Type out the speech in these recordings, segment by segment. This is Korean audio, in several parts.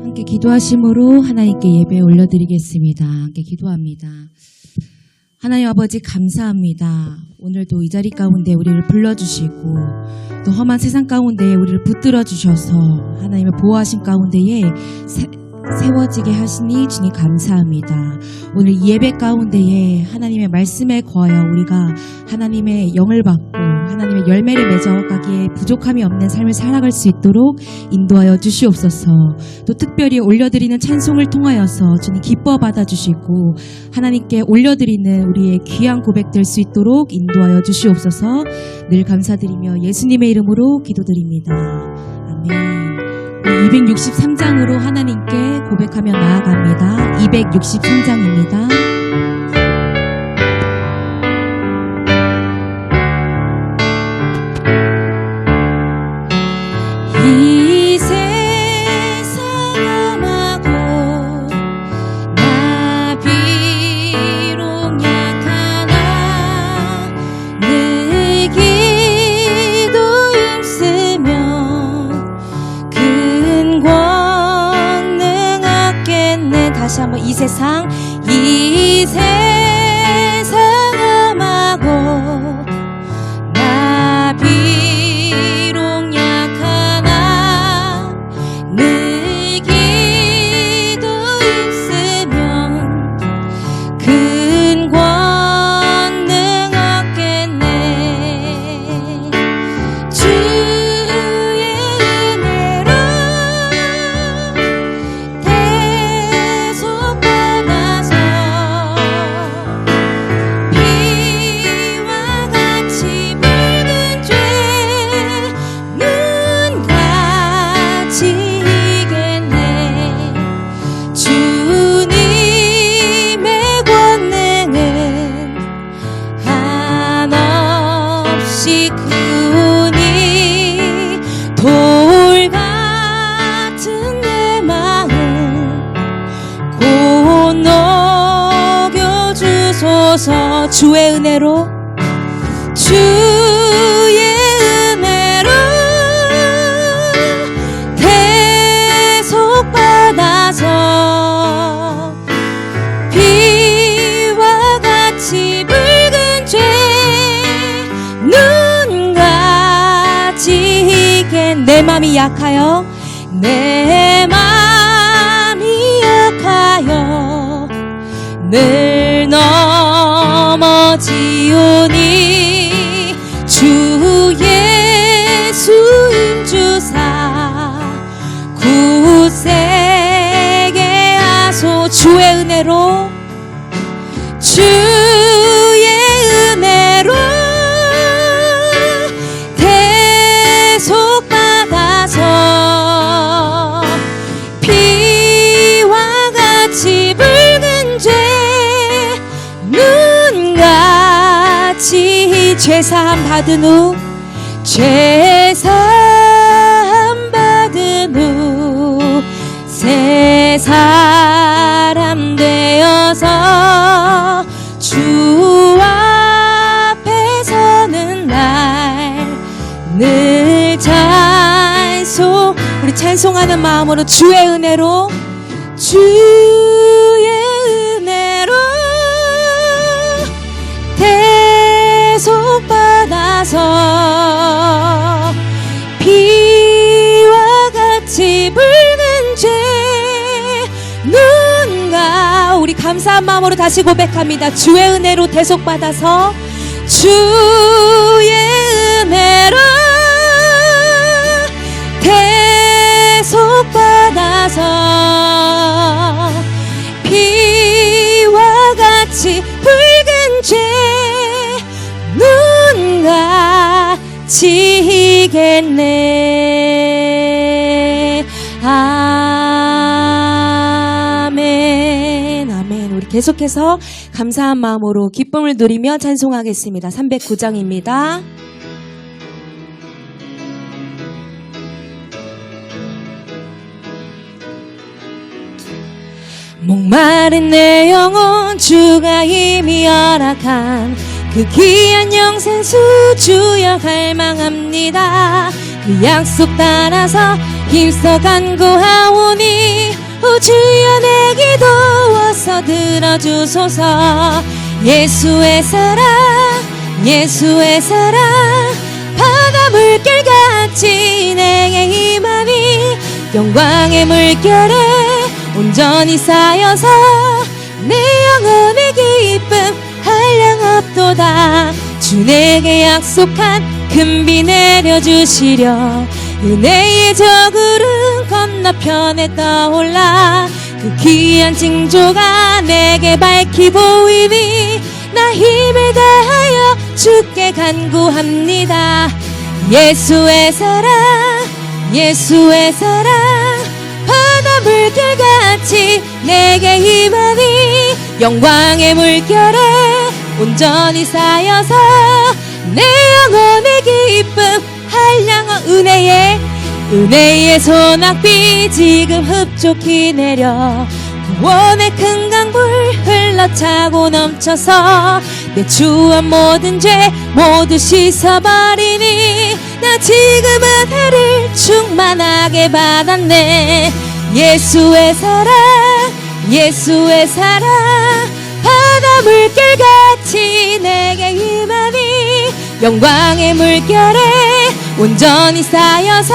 함께 기도하심으로 하나님께 예배 올려드리겠습니다. 함께 기도합니다. 하나님 아버지 감사합니다. 오늘도 이 자리 가운데 우리를 불러주시고 또 험한 세상 가운데 우리를 붙들어 주셔서 하나님의 보호하심 가운데에 세워지게 하시니 주님 감사합니다. 오늘 이 예배 가운데에 하나님의 말씀에 거하여 우리가 하나님의 영을 받고 하나님의 열매를 맺어가기에 부족함이 없는 삶을 살아갈 수 있도록 인도하여 주시옵소서. 또 특별히 올려드리는 찬송을 통하여서 주님 기뻐 받아주시고 하나님께 올려드리는 우리의 귀한 고백 될 수 있도록 인도하여 주시옵소서. 늘 감사드리며 예수님의 이름으로 기도드립니다. 아멘. 263장으로 하나님께 고백하며 나아갑니다. 263장입니다. 이 세상 험하고 나 비록 약하나 늘 기도 힘쓰며 큰 권능 얻겠네. 다시 한번 이 세상 험하고 나 비록 약하나 늘 기도 힘쓰면 큰 권능 얻겠네. 주의 은혜로 대속받아서 비와 같이 붉은 죄 눈같이 이겠네. 주님의 권능은 한없이 크니 돌 같은 내 마음 곧 녹여주소서. 주의 은혜로 대속받아서 비와 같이 붉은 죄 눈같이 이겐. 내 맘이 약하여 늘 넘어지오니 주 예수 인주사 굳세게 하소. 주의 은혜로 대속받아서 비와 같이 붉은 죄 눈같이 죄사함 받은 후 새 사람 되어서 주 앞에 서는 날 늘 찬송. 우리 찬송하는 마음으로 주의 은혜로 대속받아서 비와 같이 붉은 죄 눈가. 우리 감사한 마음으로 다시 고백합니다. 주의 은혜로 대속받아서 주의 은혜로 대속받아서 비와 같이 붉은 죄 눈같이 이겠네. 아멘. 아멘. 우리 계속해서 감사한 마음으로 기쁨을 누리며 찬송하겠습니다. 309장입니다. 목마른 내 영혼 주가 이미 허락한 그 귀한 영생수 주여 갈망합니다. 그 약속 따라서 힘써 간구하오니 주여 내 기도 어서 들어주소서. 예수의 사랑 예수의 사랑 바다 물결같이 내게 임하니 영광의 물결에 온전히 쌓여서 내 영혼의 기쁨 한량없도다. 주 내게 약속한 큰 비 내려주시려 은혜의 저구름 건너편에 떠올라 그 귀한 징조가 내게 밝히 보이니 나 힘을 다하여 주께 간구합니다. 예수의 사랑 예수의 사랑 바다 물결같이 내게 임하니 영광의 물결에 온전히 쌓여서 내 영혼의 기쁨 한량한 은혜의 소낙비 지금 흡족히 내려 구원의 큰 강물 흘러차고 넘쳐서 내 추한 모든 죄 모두 씻어버리니 나 지금 은혜를 충만하게 받았네. 예수의 사랑 예수의 사랑 바다 물결같이 내게 임하니 영광의 물결에 온전히 쌓여서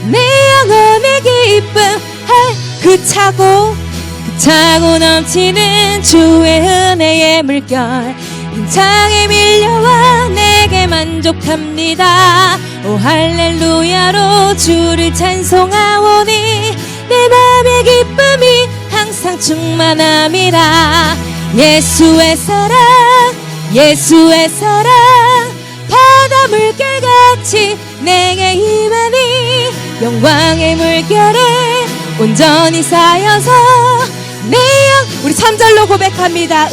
내 영혼의 기쁨 그 차고 넘치는 주의 은혜의 물결 인창에 밀려와 내게 만족합니다. 오 할렐루야로 주를 찬송하오니 내 맘의 기쁨이 항상 충만함이라. 예수의 사랑 예수의 사랑 바다 물결같이 내게 임하니 영광의 물결에 온전히 쌓여서 우리 3절로 고백합니다.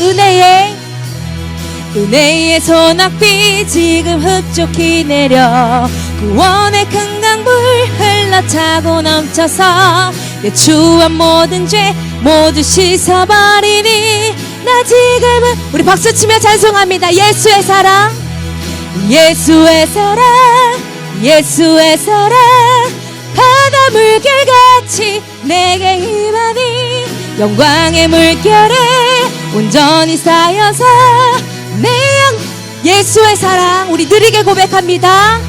은혜의 소낙비 지금 흡족히 내려 구원의 큰 강물 흘러차고 넘쳐서 내 추한 모든 죄 모두 씻어버리니 나 지금은 우리 박수치며 찬송합니다. 예수의 사랑 예수의 사랑 예수의 사랑 바다 물결같이 내게 임하니 영광의 물결에 온전히 쌓여서 예수의 사랑 우리 느리게 고백합니다.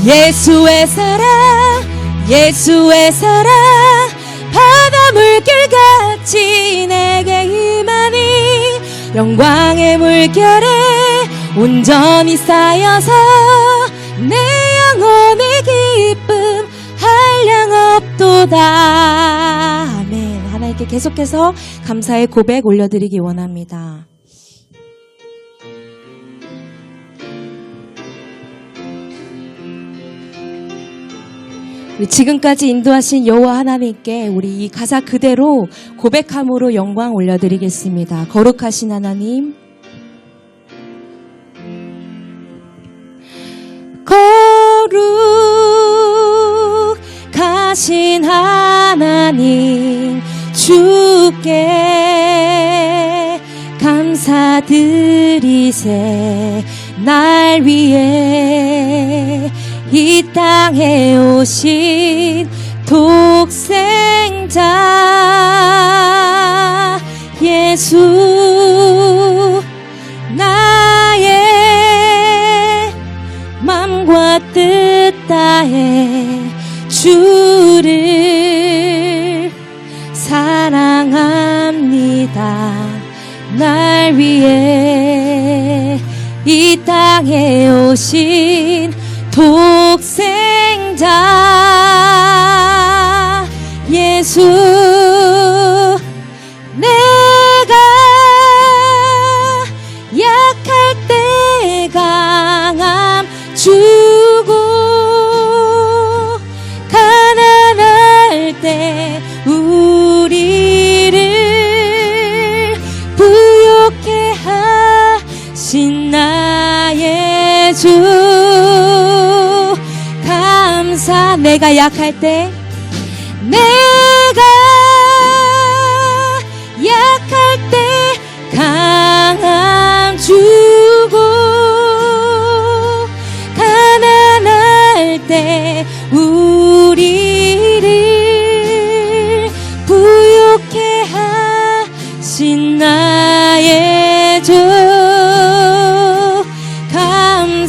예수의 사랑 예수의 사랑 바다 물결같이 내게 임하니 영광의 물결에 온전히 쌓여서 내 영혼의 기쁨 한량없도다. 아멘. 하나님께 계속해서 감사의 고백 올려드리기 원합니다. 우리 지금까지 인도하신 여호와 하나님께 우리 이 가사 그대로 고백함으로 영광 올려드리겠습니다. 거룩하신 하나님, 거룩하신 하나님 주께 감사드리세. 날 위해 이 땅에 오신 독생자 예수, 나의 맘과 뜻 다해 주를 사랑합니다. 날 위해 이 땅에 오신 독생자 예수, 내가 약할 때 강함 주고 가난할 때 우리를 부욕해 하신 나의 주, 내가 약할 때, 내가 약할 때 강함 주고 가난할 때 우리를 부욕해 하신 나의 주 감사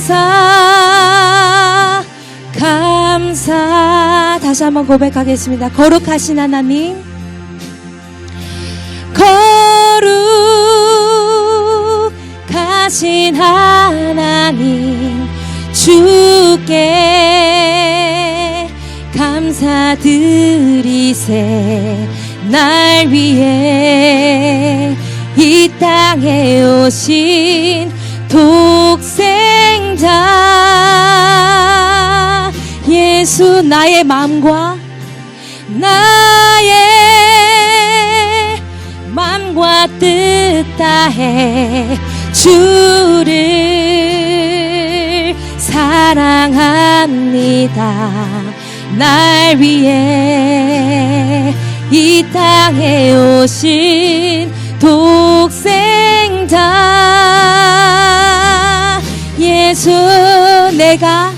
다시 한번 고백하겠습니다. 거룩하신 하나님, 거룩하신 하나님, 주께 감사드리세. 날 위해 이 땅에 오신 독생자 예수, 나의 마음과 뜻 다해 주를 사랑합니다. 날 위해 이 땅에 오신 독생자 예수, 내가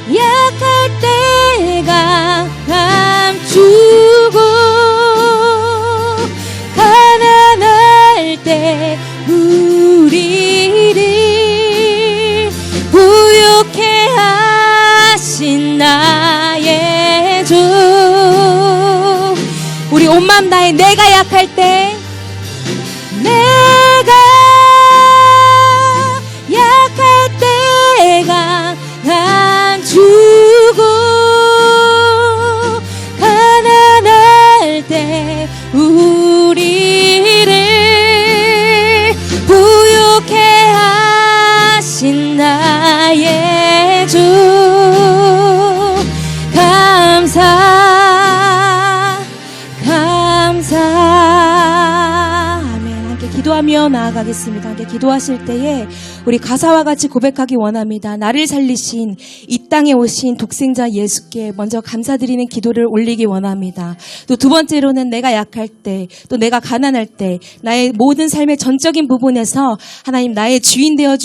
약할 때가 감추고 가난할 때 우리를 부욕해 하신 나의 주. 우리 온 마음 다해 내가 약할 때, 때가 감추고 가난할 때 우리를 부욕해 하신 나의 주 감사. 아멘. 함께 기도하며 나아가겠습니다. 함께 기도하실 때에 우리 가사와 같이 고백하기 원합니다. 나를 살리신 이 땅에 오신 독생자 예수께 먼저 감사드리는 기도를 올리기 원합니다. 또 두 번째로는 내가 약할 때, 또 내가 가난할 때, 나의 모든 삶의 전적인 부분에서 하나님 나의 주인 되어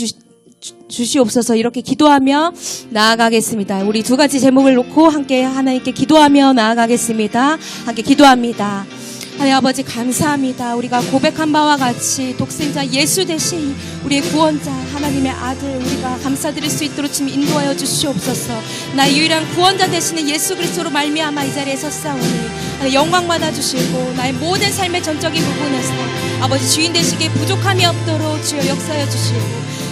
주시옵소서, 이렇게 기도하며 나아가겠습니다. 우리 두 가지 제목을 놓고 함께 하나님께 기도하며 나아가겠습니다. 함께 기도합니다. 하나님 아버지, 감사합니다. 우리가 고백한 바와 같이 독생자 예수 대신 우리의 구원자 하나님의 아들, 우리가 감사드릴 수 있도록 지금 인도하여 주시옵소서. 나의 유일한 구원자 되시는 예수 그리스도로 말미암아 이 자리에 섰사오니 하나님 영광 받아주시고 나의 모든 삶의 전적인 부분에서 아버지 주인 되시기에 부족함이 없도록 주여 역사하여 주시고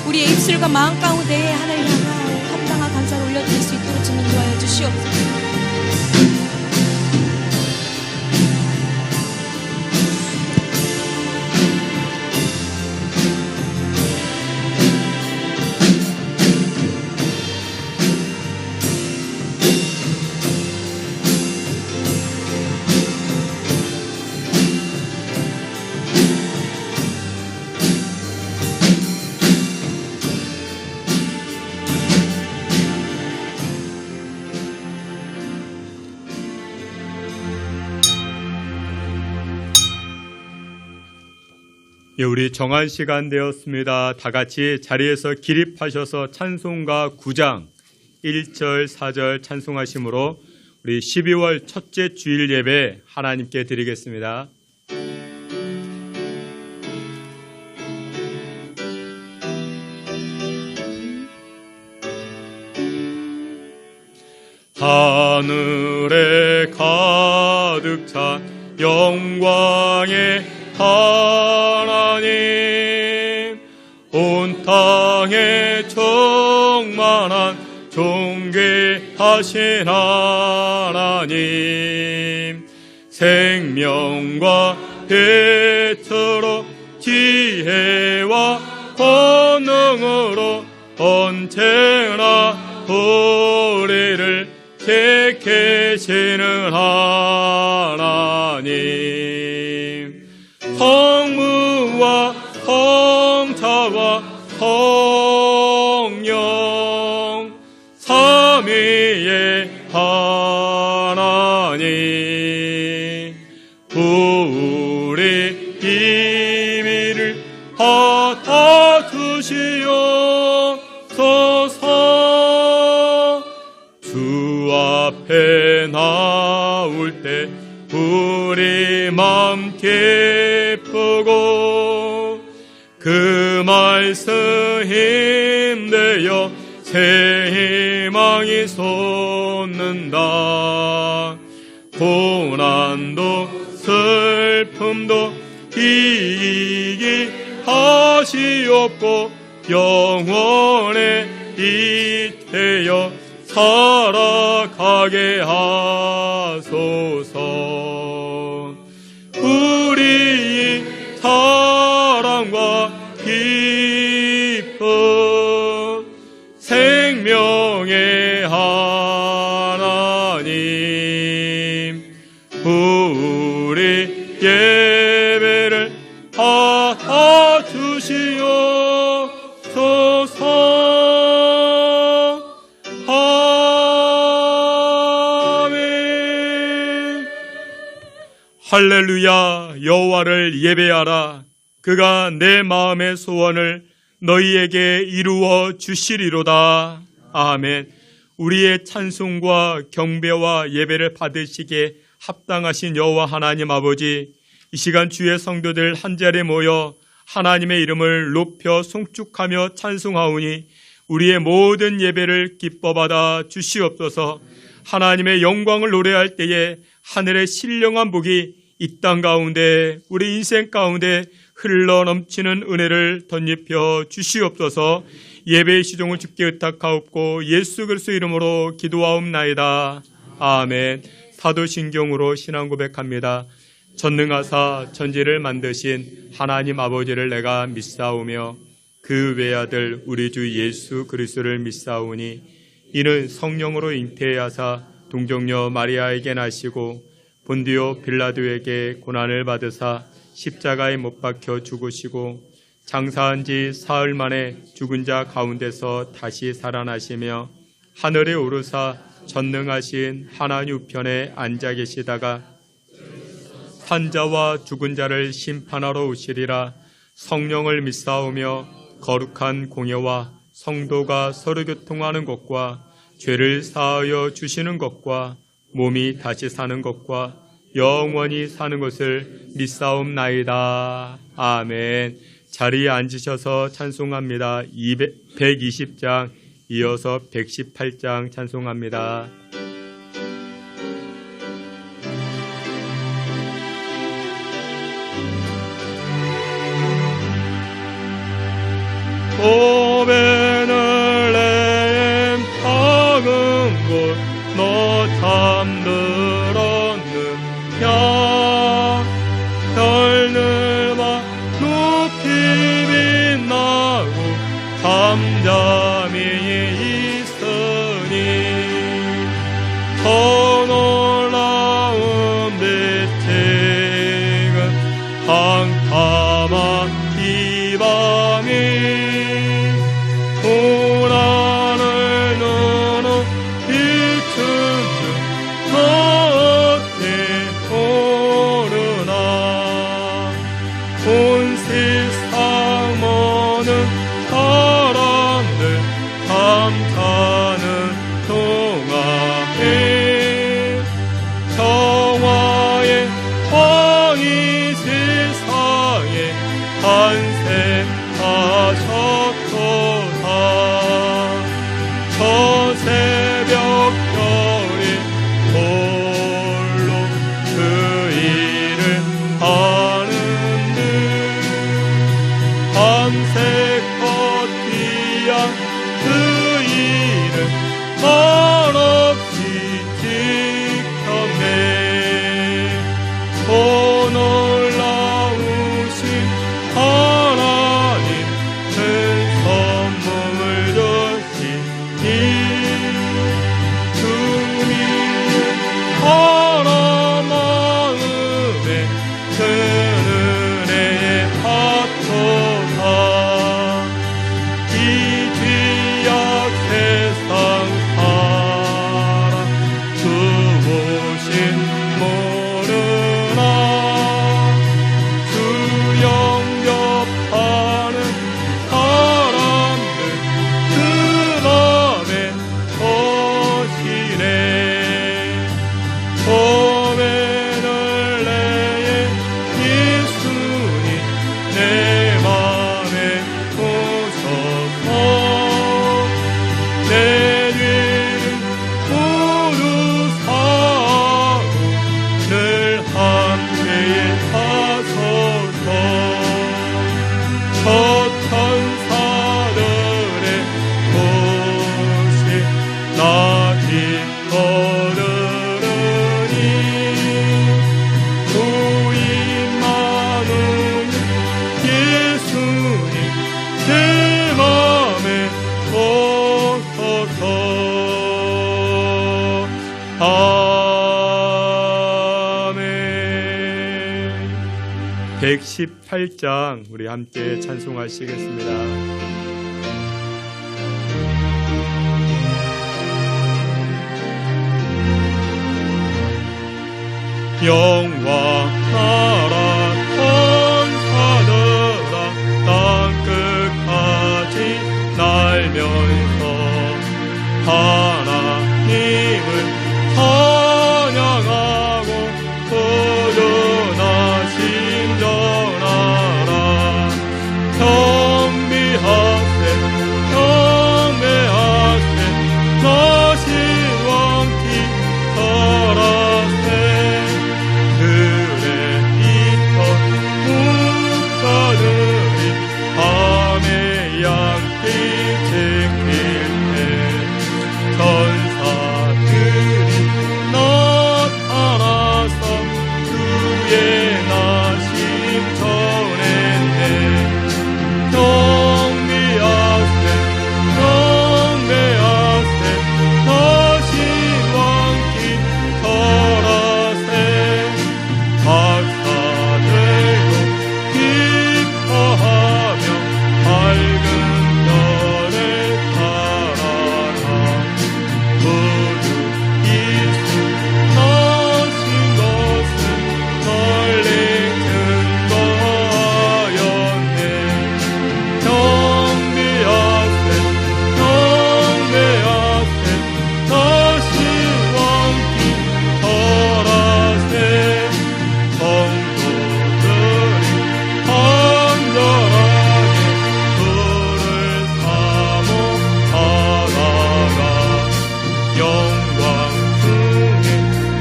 우리의 입술과 마음 가운데에 하나님 향하여 합당한 감사를 올려드릴 수 있도록 지금 인도하여 주시옵소서. 예, 우리 정한 시간 되었습니다. 다 같이 자리에서 기립하셔서 찬송가 9장 1절 4절 찬송하심으로 우리 12월 첫째 주일 예배 하나님께 드리겠습니다. 하늘에 가득 찬 영광의 하나님, 온 땅에 충만한 존귀하신 하나님, 생명과 빛으로 지혜와 권능으로 언제나 우리를 지키시는 하나님, 성부와 성자와 성령 삼위의 하나님, 우리 비밀을 받아주시옵소서. 앞에 나올 때 우리 마음 기쁘고 그 말씀 힘되어 새 희망이 솟는다. 고난도 슬픔도 이기 하시옵고 영원에 잇대어 살아가게 하소서. 우리 사랑과 기쁨 생명의 하나님, 우리 예배를 받아주시옵소서. 아멘. 할렐루야. 여호와를 예배하라. 그가 내 마음의 소원을 너희에게 이루어 주시리로다. 아멘. 우리의 찬송과 경배와 예배를 받으시기에 합당하신 여호와 하나님 아버지, 이 시간 주의 성도들 한자리에 모여 하나님의 이름을 높여 송축하며 찬송하오니 우리의 모든 예배를 기뻐 받아 주시옵소서. 하나님의 영광을 노래할 때에 하늘의 신령한 복이 이 땅 가운데 우리 인생 가운데 흘러 넘치는 은혜를 덧입혀 주시옵소서. 예배의 시종을 주께 의탁하옵고 예수 그리스도 이름으로 기도하옵나이다. 아멘. 사도신경으로 신앙 고백합니다. 전능하사 천지를 만드신 하나님 아버지를 내가 믿사오며 그 외아들 우리 주 예수 그리스도를 믿사오니 이는 성령으로 잉태하사 동정녀 마리아에게 나시고 본디오 빌라도에게 고난을 받으사 십자가에 못 박혀 죽으시고 장사한 지 사흘 만에 죽은 자 가운데서 다시 살아나시며 하늘에 오르사 전능하신 하나님 우편에 앉아 계시다가 산자와 죽은 자를 심판하러 오시리라. 성령을 믿사오며 거룩한 공예와 성도가 서로 교통하는 것과 죄를 사하여 주시는 것과 몸이 다시 사는 것과 영원히 사는 것을 믿사옵나이다. 아멘. 자리에 앉으셔서 찬송합니다. 120장 이어서 118장 찬송합니다. 오베들레헴 작은 곳 너 잠들었느냐. 별들과 높이 빛나고 잠잠히 있으니 더 놀라운 빛은 캄캄한 이 밤이 고난을 너는 비춘 듯 어떻게 오르나. 온 세상 모든 사람들 감사는 동안에 평화의 왕이 세상에 탄생하셨도다. 저 새벽 별이 홀로 그 일을 하는 듯 밤새껏 귀한 그 일을 말없이 지켰네. 오 놀라우신 하나님 큰 선물 주시니 주님은 하나 마음에 큰 은혜에 받도다. 이 죄악 세상 아멘. 118장 우리 함께 찬송하시겠습니다. 영광 나라 천사들아 땅 끝까지 날면서 하나님을 찬양하고 거듭나심 전하라. 경배하세 경배하세 너신 왕께 설하세. 들에 있던 목자들이 밤에 양떼 지킬 때 천사들이 나타나서 주의 나심 전했네. 경배하세 경배하세 너신 왕께 설하세. 박사들도 기뻐하며 밝은 별을 따라라. 모두 예수 나신 것은 설레 증거하였네. 경배하세 경배하세 나신 왕께 설하세. 성도들이 간절하게 주를 사모하다가 영광 중에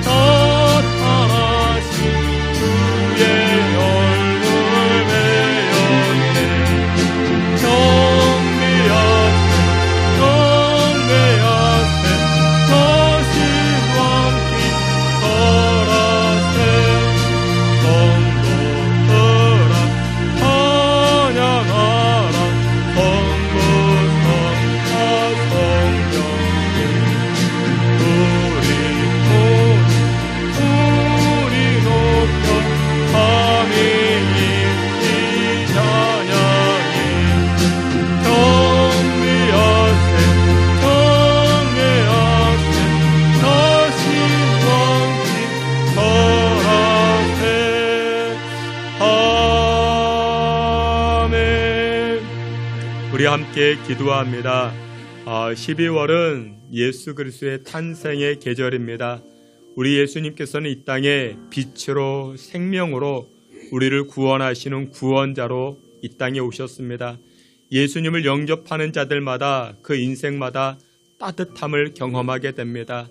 나타나신 주의 얼굴 배웠네. 경배하세 경배하세 너신 왕께 설하세. 성도들아 찬양하라. 성부성화 성경에 우리 높여 밤이 있기 찬양해. 경배하세 경배하세 너신 왕께 설하세. 아멘. 우리 함께 기도합니다. 12월은 예수 그리스도의 탄생의 계절입니다. 우리 예수님께서는 이 땅에 빛으로 생명으로 우리를 구원하시는 구원자로 이 땅에 오셨습니다. 예수님을 영접하는 자들마다 그 인생마다 따뜻함을 경험하게 됩니다.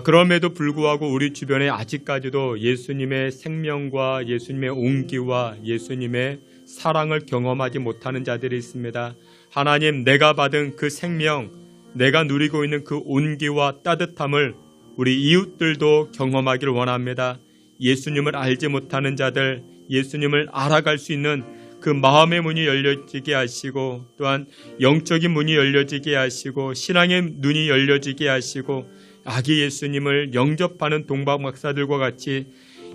그럼에도 불구하고 우리 주변에 아직까지도 예수님의 생명과 예수님의 온기와 예수님의 사랑을 경험하지 못하는 자들이 있습니다. 하나님, 내가 받은 그 생명, 내가 누리고 있는 그 온기와 따뜻함을 우리 이웃들도 경험하기를 원합니다. 예수님을 알지 못하는 자들, 예수님을 알아갈 수 있는 그 마음의 문이 열려지게 하시고, 또한 영적인 문이 열려지게 하시고, 신앙의 눈이 열려지게 하시고, 아기 예수님을 영접하는 동방 박사들과 같이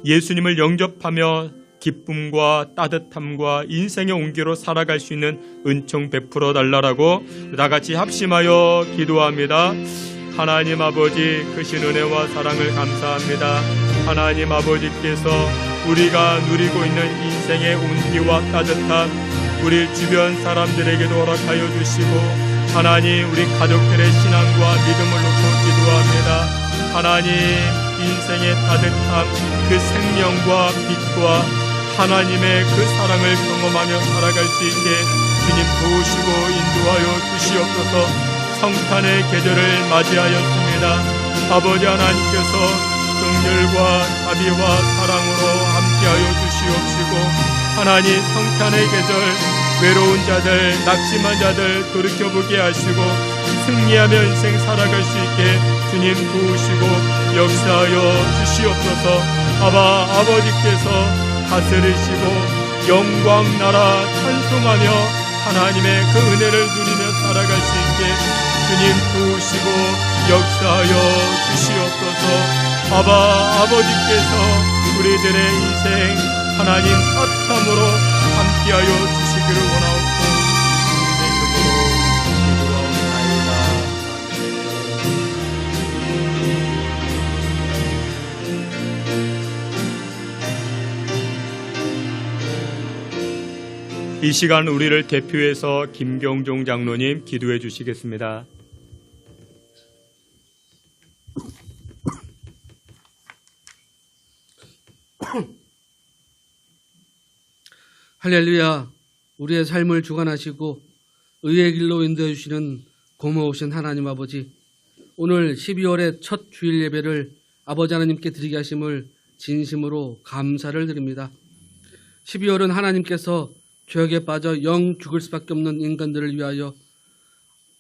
예수님을 영접하며 기쁨과 따뜻함과 인생의 온기로 살아갈 수 있는 은총 베풀어 달라라고 다같이 합심하여 기도합니다. 하나님 아버지, 크신 은혜와 사랑을 감사합니다. 하나님 아버지께서 우리가 누리고 있는 인생의 온기와 따뜻함, 우리 주변 사람들에게도 허락하여 주시고, 하나님, 우리 가족들의 신앙과 믿음을 놓고 기도합니다. 하나님, 인생의 따뜻함, 그 생명과 빛과 하나님의 그 사랑을 경험하며 살아갈 수 있게 주님 도우시고 인도하여 주시옵소서. 성탄의 계절을 맞이하였습니다. 아버지 하나님께서 긍휼과 자비와 사랑으로 함께하여 주시옵시고, 하나님, 성탄의 계절 외로운 자들, 낙심한 자들 돌이켜보게 하시고 승리하며 인생 살아갈 수 있게 주님 도우시고 역사하여 주시옵소서. 아버지께서 다스리시고 영광 나라 찬송하며 하나님의 그 은혜를 누리며 살아갈 수 있게 주님 주님 도우시고 역사하여 주시옵소서. 아버지께서 우리들의 인생 하나님 따뜻함으로 함께하여 주시기를 원하옵고 주님의 이름으로 기도하옵나이다. 이 시간 우리를 대표해서 김경종 장로님 기도해 주시겠습니다. 할렐루야. 우리의 삶을 주관하시고 의의 길로 인도해 주시는 고마우신 하나님 아버지, 오늘 12월의 첫 주일 예배를 아버지 하나님께 드리게 하심을 진심으로 감사를 드립니다. 12월은 하나님께서 죄악에 빠져 영 죽을 수밖에 없는 인간들을 위하여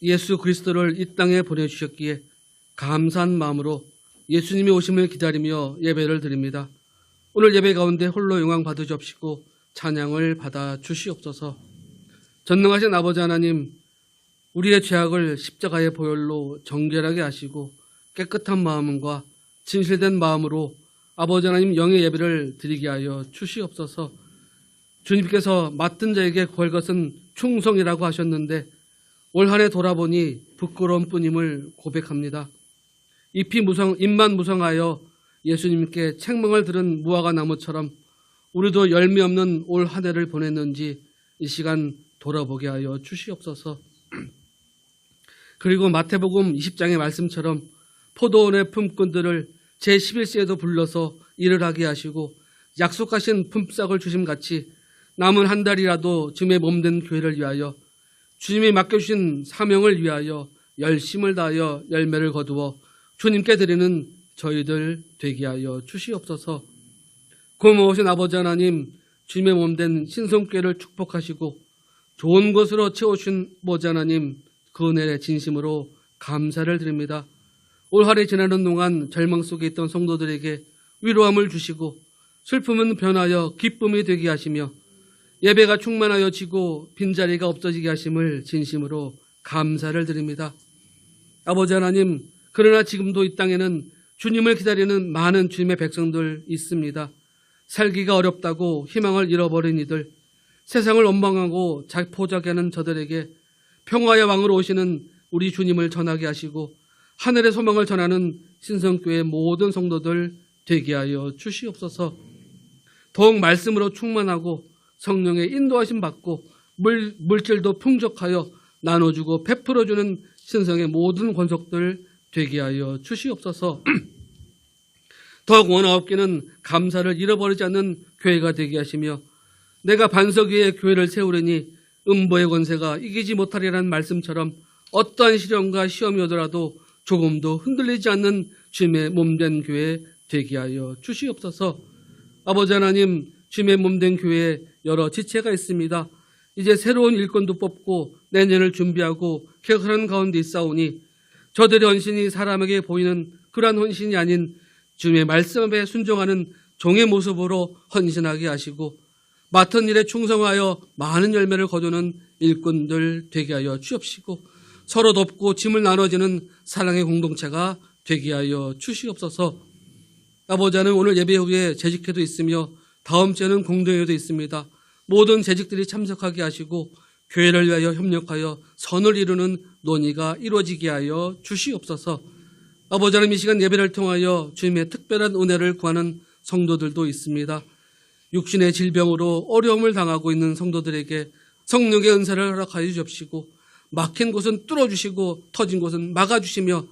예수 그리스도를 이 땅에 보내주셨기에 감사한 마음으로 예수님의 오심을 기다리며 예배를 드립니다. 오늘 예배 가운데 홀로 영광 받으시옵시고 찬양을 받아 주시옵소서. 전능하신 아버지 하나님, 우리의 죄악을 십자가의 보혈로 정결하게 하시고 깨끗한 마음과 진실된 마음으로 아버지 하나님 영의 예배를 드리게 하여 주시옵소서. 주님께서 맡은 자에게 구할 것은 충성이라고 하셨는데 올 한 해 돌아보니 부끄러운 뿐임을 고백합니다. 입만 무성하여 예수님께 책망을 들은 무화과 나무처럼 우리도 열매 없는 올 한 해를 보냈는지 이 시간 돌아보게 하여 주시옵소서. 그리고 마태복음 20장의 말씀처럼 포도원의 품꾼들을 제11세에도 불러서 일을 하게 하시고 약속하신 품삯을 주심같이 남은 한 달이라도 주님의 몸된 교회를 위하여 주님이 맡겨주신 사명을 위하여 열심을 다하여 열매를 거두어 주님께 드리는 저희들 되게 하여 주시옵소서. 고마우신 아버지 하나님, 주님의 몸된 신성교회를 축복하시고 좋은 것으로 채워주신 아버지 하나님, 그 은혜에 진심으로 감사를 드립니다. 올 한 해 지나는 동안 절망 속에 있던 성도들에게 위로함을 주시고 슬픔은 변하여 기쁨이 되게 하시며 예배가 충만하여지고 빈자리가 없어지게 하심을 진심으로 감사를 드립니다. 아버지 하나님, 그러나 지금도 이 땅에는 주님을 기다리는 많은 주님의 백성들 있습니다. 살기가 어렵다고 희망을 잃어버린 이들, 세상을 원망하고 포기하는 저들에게 평화의 왕으로 오시는 우리 주님을 전하게 하시고 하늘의 소망을 전하는 신성교회의 모든 성도들 되게 하여 주시옵소서. 더욱 말씀으로 충만하고 성령의 인도하심 받고 물질도 풍족하여 나눠주고 베풀어주는 신성의 모든 권속들 되게 하여 주시옵소서. 더욱 원하옵기는 감사를 잃어버리지 않는 교회가 되게 하시며 내가 반석 위에 교회를 세우려니 음보의 권세가 이기지 못하리라는 말씀처럼 어떠한 시련과 시험이 오더라도 조금도 흔들리지 않는 주님의 몸된 교회 되게 하여 주시옵소서. 아버지 하나님, 주님의 몸된 교회에 여러 지체가 있습니다. 이제 새로운 일꾼도 뽑고 내년을 준비하고 개혁하는 가운데 있사오니 저들의 헌신이 사람에게 보이는 그러한 헌신이 아닌 주님의 말씀에 순종하는 종의 모습으로 헌신하게 하시고 맡은 일에 충성하여 많은 열매를 거두는 일꾼들 되게 하여 주옵시고 서로 돕고 짐을 나눠지는 사랑의 공동체가 되게 하여 주시옵소서. 아버지 하나님, 오늘 예배 후에 재직회도 있으며 다음 주에는 공동회도 있습니다. 모든 재직들이 참석하게 하시고 교회를 위하여 협력하여 선을 이루는 논의가 이루어지게 하여 주시옵소서. 아버지 하나님, 이 시간 예배를 통하여 주님의 특별한 은혜를 구하는 성도들도 있습니다. 육신의 질병으로 어려움을 당하고 있는 성도들에게 성령의 은사를 허락하여 주옵시고 막힌 곳은 뚫어주시고 터진 곳은 막아주시며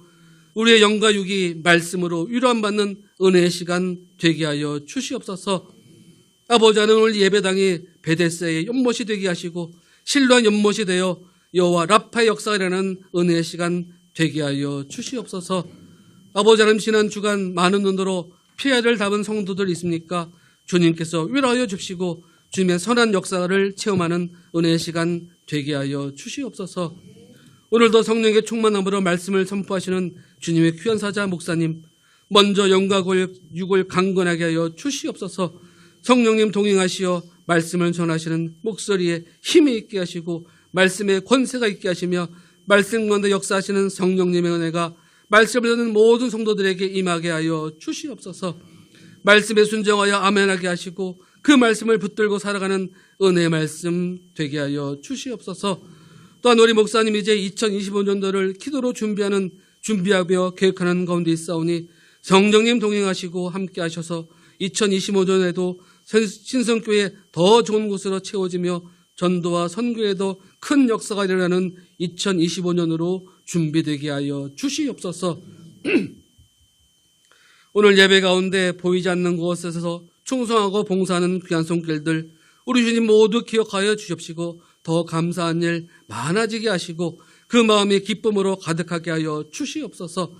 우리의 영과 육이 말씀으로 위로함 받는 은혜의 시간 되게 하여 주시옵소서. 아버지 하나님, 오늘 예배당이 베데스다의 연못이 되게 하시고 실로한 연못이 되어 여호와 라파의 역사가 일어나는 은혜의 시간 되게 하여 주시옵소서. 아버지 하나님, 지난 주간 많은 눈으로 피해를 담은 성도들 있습니까? 주님께서 위로하여 주시고 주님의 선한 역사를 체험하는 은혜의 시간 되게 하여 주시옵소서. 오늘도 성령의 충만함으로 말씀을 선포하시는 주님의 귀한 사자 목사님, 먼저 영과 육을 강건하게 하여 주시옵소서. 성령님 동행하시어 말씀을 전하시는 목소리에 힘이 있게 하시고 말씀에 권세가 있게 하시며 말씀 가운데 역사하시는 성령님의 은혜가 말씀을 듣는 모든 성도들에게 임하게 하여 주시옵소서. 말씀에 순종하여 아멘하게 하시고 그 말씀을 붙들고 살아가는 은혜의 말씀 되게 하여 주시옵소서. 또한 우리 목사님 이제 2025년도를 기도로 준비하며 계획하는 가운데 있사오니 성령님 동행하시고 함께 하셔서 2025년에도 신성교회 더 좋은 곳으로 채워지며 전도와 선교에도 큰 역사가 일어나는 2025년으로 준비되게 하여 주시옵소서. 오늘 예배 가운데 보이지 않는 곳에서 충성하고 봉사하는 귀한 손길들 우리 주님 모두 기억하여 주십시고 더 감사한 일 많아지게 하시고 그 마음이 기쁨으로 가득하게 하여 주시옵소서.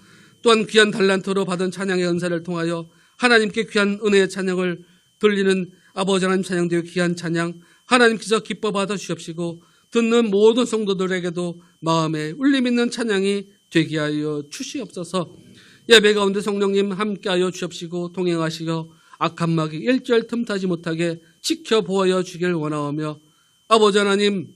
또한 귀한 달란트로 받은 찬양의 은사를 통하여 하나님께 귀한 은혜의 찬양을 돌리는 아버지 하나님 찬양되어 귀한 찬양 하나님께서 기뻐 받아 주십시고 듣는 모든 성도들에게도 마음에 울림 있는 찬양이 되게 하여 주시옵소서. 예배 가운데 성령님 함께하여 주십시고 동행하시어 악한 마귀 일절 틈타지 못하게 지켜보아여 주길 원하오며 아버지 하나님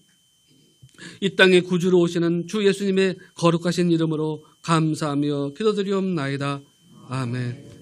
이 땅에 구주로 오시는 주 예수님의 거룩하신 이름으로 감사하며 기도드리옵나이다. 아멘.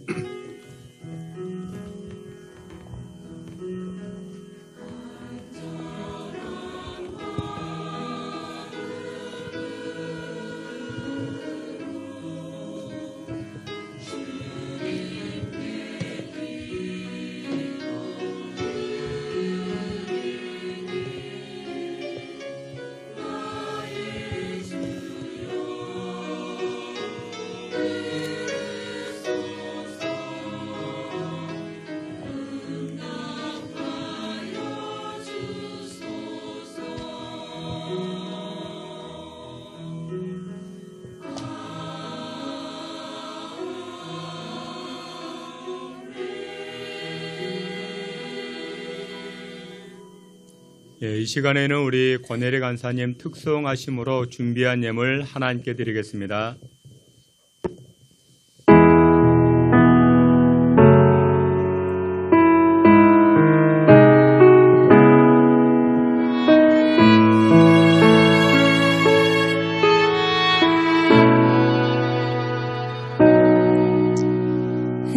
이 시간에는 우리 권혜리 간사님 특송하심으로 준비한 예물 하나님께 드리겠습니다.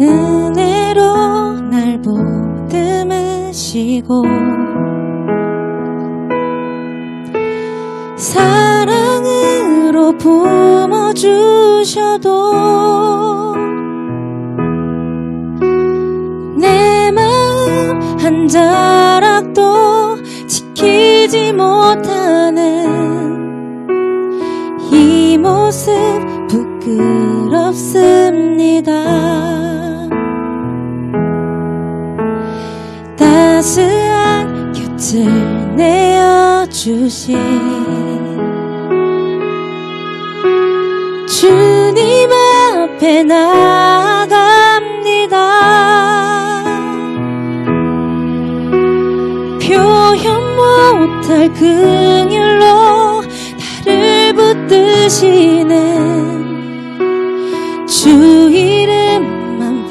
은혜로 날 보듬으시고 사랑으로 품어주셔도 내 마음 한 자락도 지키지 못하는 이 모습 부끄럽습니다. 따스한 곁을 내어주신 주님 앞에 나아갑니다. 표현 못할 긍휼로 나를 붙드시는 주 이름만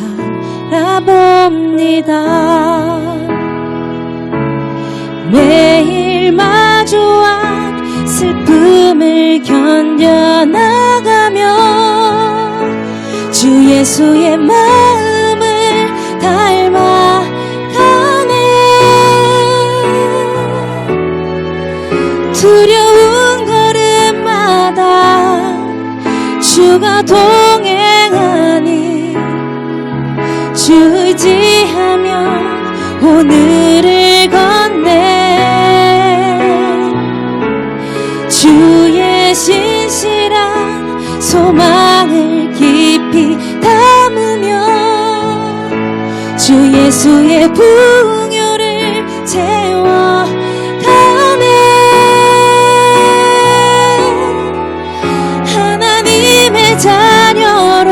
바라봅니다. 매일 마주한 슬픔을 견뎌나가며 주 예수의 마음을 닮아가네. 두려운 걸음마다 주가 동행하니 주 의지하며 오늘을 건네. 주의 신실한 소망을 깊이 담으며 주 예수의 풍요를 채워가네. 하나님의 자녀로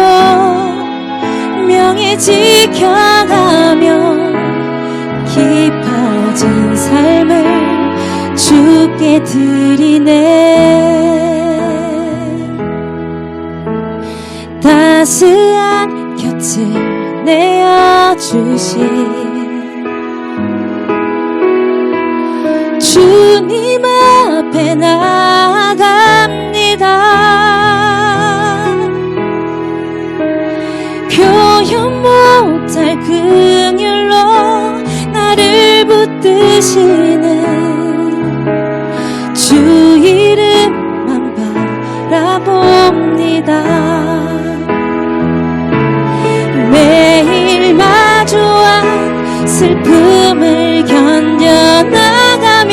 명예 지켜가며 깊어진 삶을 주께 드리네. 따스한 곁을 내어주신 주님 앞에 나아갑니다. 주시는 주 이름만 바라봅니다. 매일 마주한 슬픔을 견뎌나가며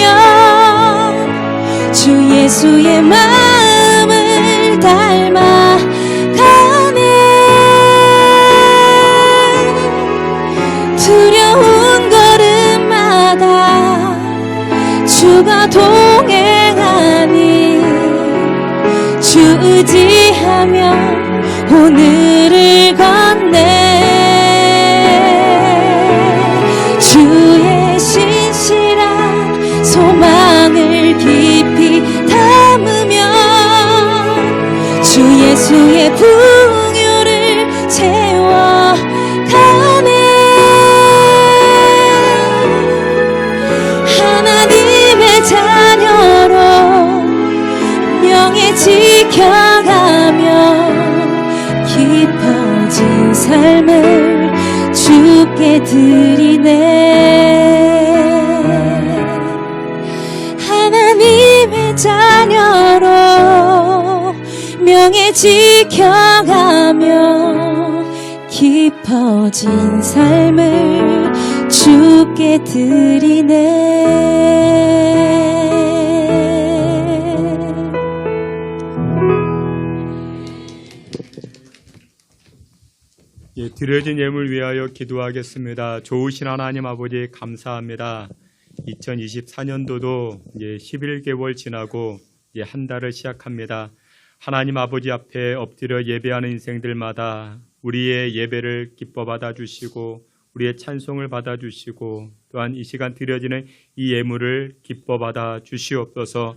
주 예수의 마음을 닮아가네. 두려운 걸음마다 주가 동행하니 주 의지하며 오늘을 걷네. 주의 신실한 소망을 깊이 담으며 주 예수의 풍요를 채워가네. 하나님의 자녀로 명예 지켜가며 깊어진 삶을 주께 드리네. 하나님의 자녀로 명예 지켜가며 깊어진 삶을 주께 드리네. 예, 드려진 예물 위하여 기도하겠습니다. 좋으신 하나님 아버지 감사합니다. 2024년도도 이제 11개월 지나고 이제 한 달을 시작합니다. 하나님 아버지 앞에 엎드려 예배하는 인생들마다 우리의 예배를 기뻐 받아주시고 우리의 찬송을 받아주시고 또한 이 시간 드려지는 이 예물을 기뻐 받아주시옵소서.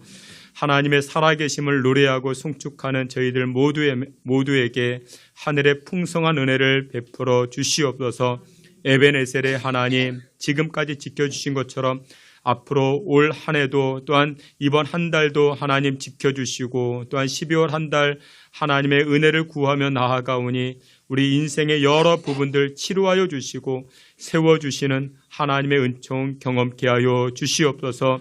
하나님의 살아계심을 노래하고 송축하는 저희들 모두에게 하늘의 풍성한 은혜를 베풀어 주시옵소서. 에베네셀의 하나님, 지금까지 지켜주신 것처럼 앞으로 올 한 해도 또한 이번 한 달도 하나님 지켜주시고 또한 12월 한 달 하나님의 은혜를 구하며 나아가오니 우리 인생의 여러 부분들 치료하여 주시고 세워주시는 하나님의 은총 경험케 하여 주시옵소서.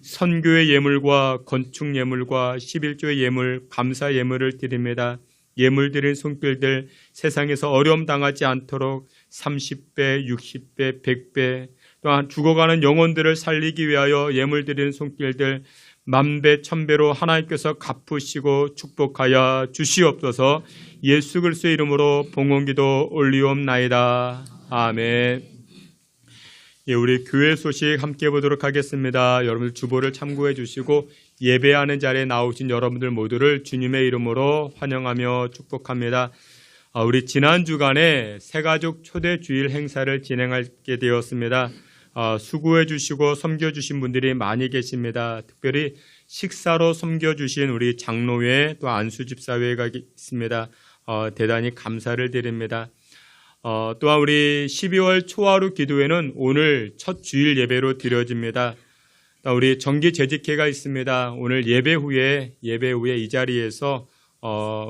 선교의 예물과 건축 예물과 11조의 예물, 감사 예물을 드립니다. 예물 드린 손길들 세상에서 어려움 당하지 않도록 30배, 60배, 100배 또한 죽어가는 영혼들을 살리기 위하여 예물 드리는 손길들 만배, 천배로 하나님께서 갚으시고 축복하여 주시옵소서. 예수 그리스도의 이름으로 봉헌기도 올리옵나이다. 아멘. 예, 우리 교회 소식 함께 보도록 하겠습니다. 여러분들 주보를 참고해 주시고 예배하는 자리에 나오신 여러분들 모두를 주님의 이름으로 환영하며 축복합니다. 우리 지난 주간에 새가족 초대 주일 행사를 진행하게 되었습니다. 수고해 주시고 섬겨 주신 분들이 많이 계십니다. 특별히 식사로 섬겨 주신 우리 장로회 또 안수집사회가 있습니다. 대단히 감사를 드립니다. 또한 우리 12월 초하루 기도회는 오늘 첫 주일 예배로 드려집니다. 우리 정기 재직회가 있습니다. 오늘 예배 후에 이 자리에서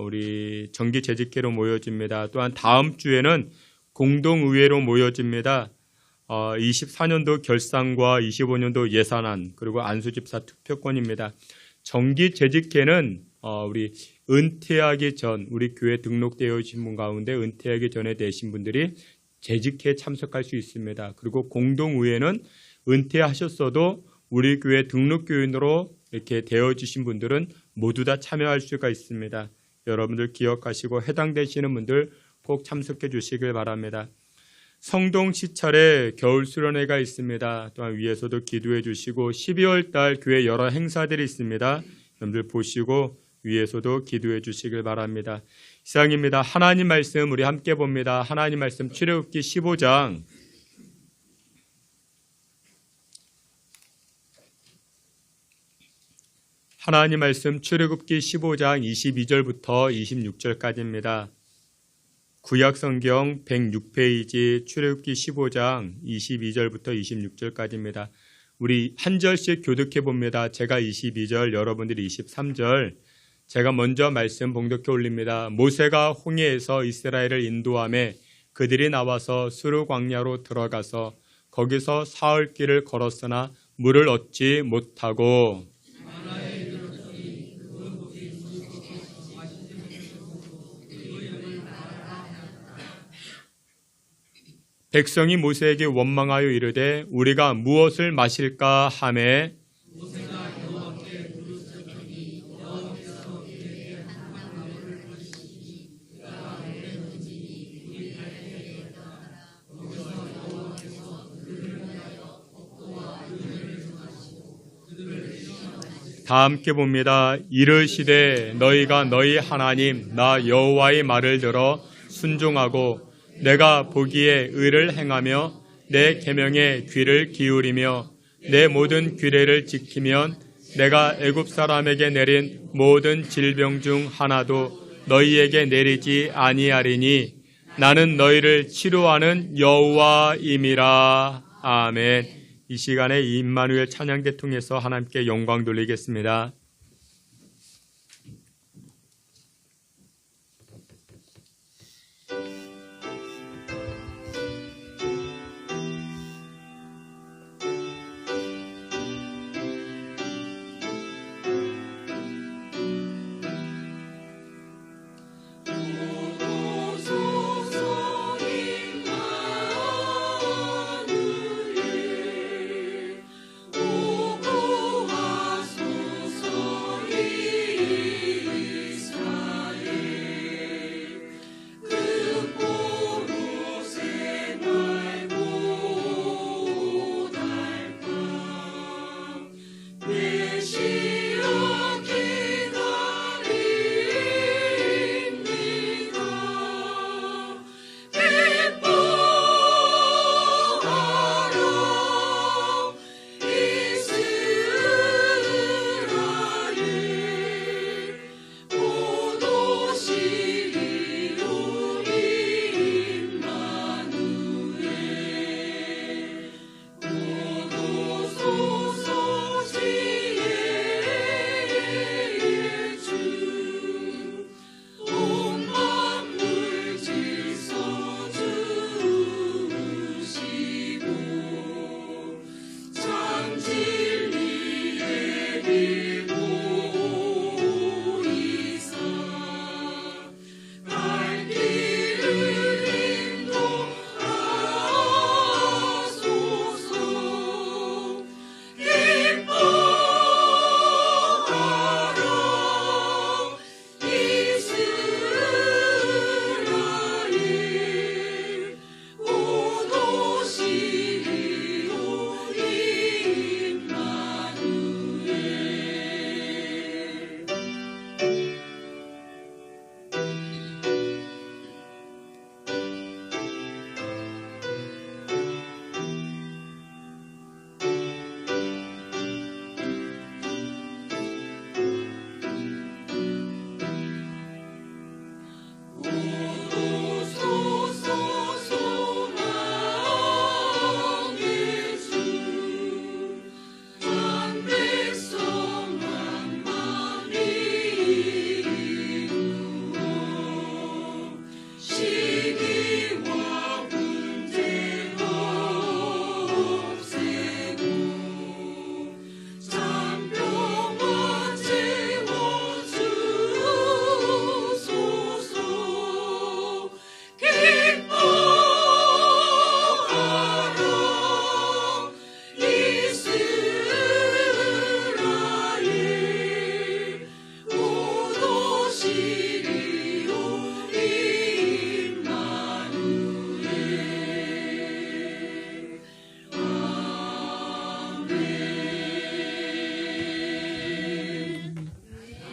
우리 정기 재직회로 모여집니다. 또한 다음 주에는 공동의회로 모여집니다. 24년도 결산과 25년도 예산안 그리고 안수집사 투표권입니다. 정기 재직회는 우리 은퇴하기 전 우리 교회 등록되어 있신 분 가운데 은퇴하기 전에 되신 분들이 재직회에 참석할 수 있습니다. 그리고 공동의회는 은퇴하셨어도 우리 교회 등록교인으로 이렇게 되어주신 분들은 모두 다 참여할 수가 있습니다. 여러분들 기억하시고 해당되시는 분들 꼭 참석해 주시길 바랍니다. 성동 시찰에 겨울 수련회가 있습니다. 또한 위에서도 기도해 주시고 12월 달 교회 여러 행사들이 있습니다. 여러분들 보시고 위에서도 기도해 주시길 바랍니다. 이상입니다. 하나님 말씀 우리 함께 봅니다. 하나님 말씀 출애굽기 15장 하나님 말씀 출애굽기 15장 22절부터 26절까지입니다. 구약성경 106페이지 출애굽기 15장 22절부터 26절까지입니다. 우리 한 절씩 교독해 봅니다. 제가 22절, 여러분들이 23절. 제가 먼저 말씀 봉독해 올립니다. 모세가 홍해에서 이스라엘을 인도하며 그들이 나와서 수르 광야로 들어가서 거기서 사흘길을 걸었으나 물을 얻지 못하고 백성이 모세에게 원망하여 이르되 우리가 무엇을 마실까 하매 다 함께 봅니다. 이르시되 너희가 너희 하나님 나 여호와의 말을 들어 순종하고 내가 보기에 의를 행하며 내 계명에 귀를 기울이며 내 모든 규례를 지키면 내가 애굽 사람에게 내린 모든 질병 중 하나도 너희에게 내리지 아니하리니 나는 너희를 치료하는 여호와임이라. 아멘. 이 시간에 임마누엘 찬양대 통해서 하나님께 영광 돌리겠습니다.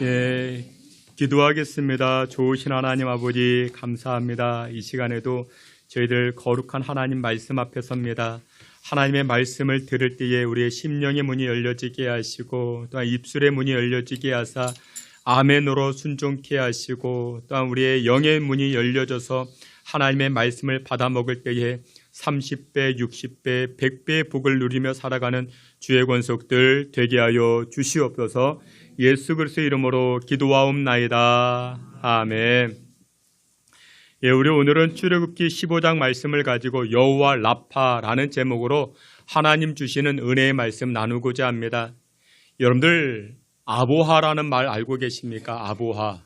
예, 기도하겠습니다. 좋으신 하나님 아버지 감사합니다. 이 시간에도 저희들 거룩한 하나님 말씀 앞에 섭니다. 하나님의 말씀을 들을 때에 우리의 심령의 문이 열려지게 하시고 또한 입술의 문이 열려지게 하사 아멘으로 순종케 하시고 또한 우리의 영의 문이 열려져서 하나님의 말씀을 받아 먹을 때에 30배, 60배, 100배의 복을 누리며 살아가는 주의 권속들 되게 하여 주시옵소서. 예수 그리스도의 이름으로 기도하옵나이다. 아멘. 예, 우리 오늘은 출애굽기 15장 말씀을 가지고 여호와 라파라는 제목으로 하나님 주시는 은혜의 말씀 나누고자 합니다. 여러분들 아보하라는 말 알고 계십니까? 아보하.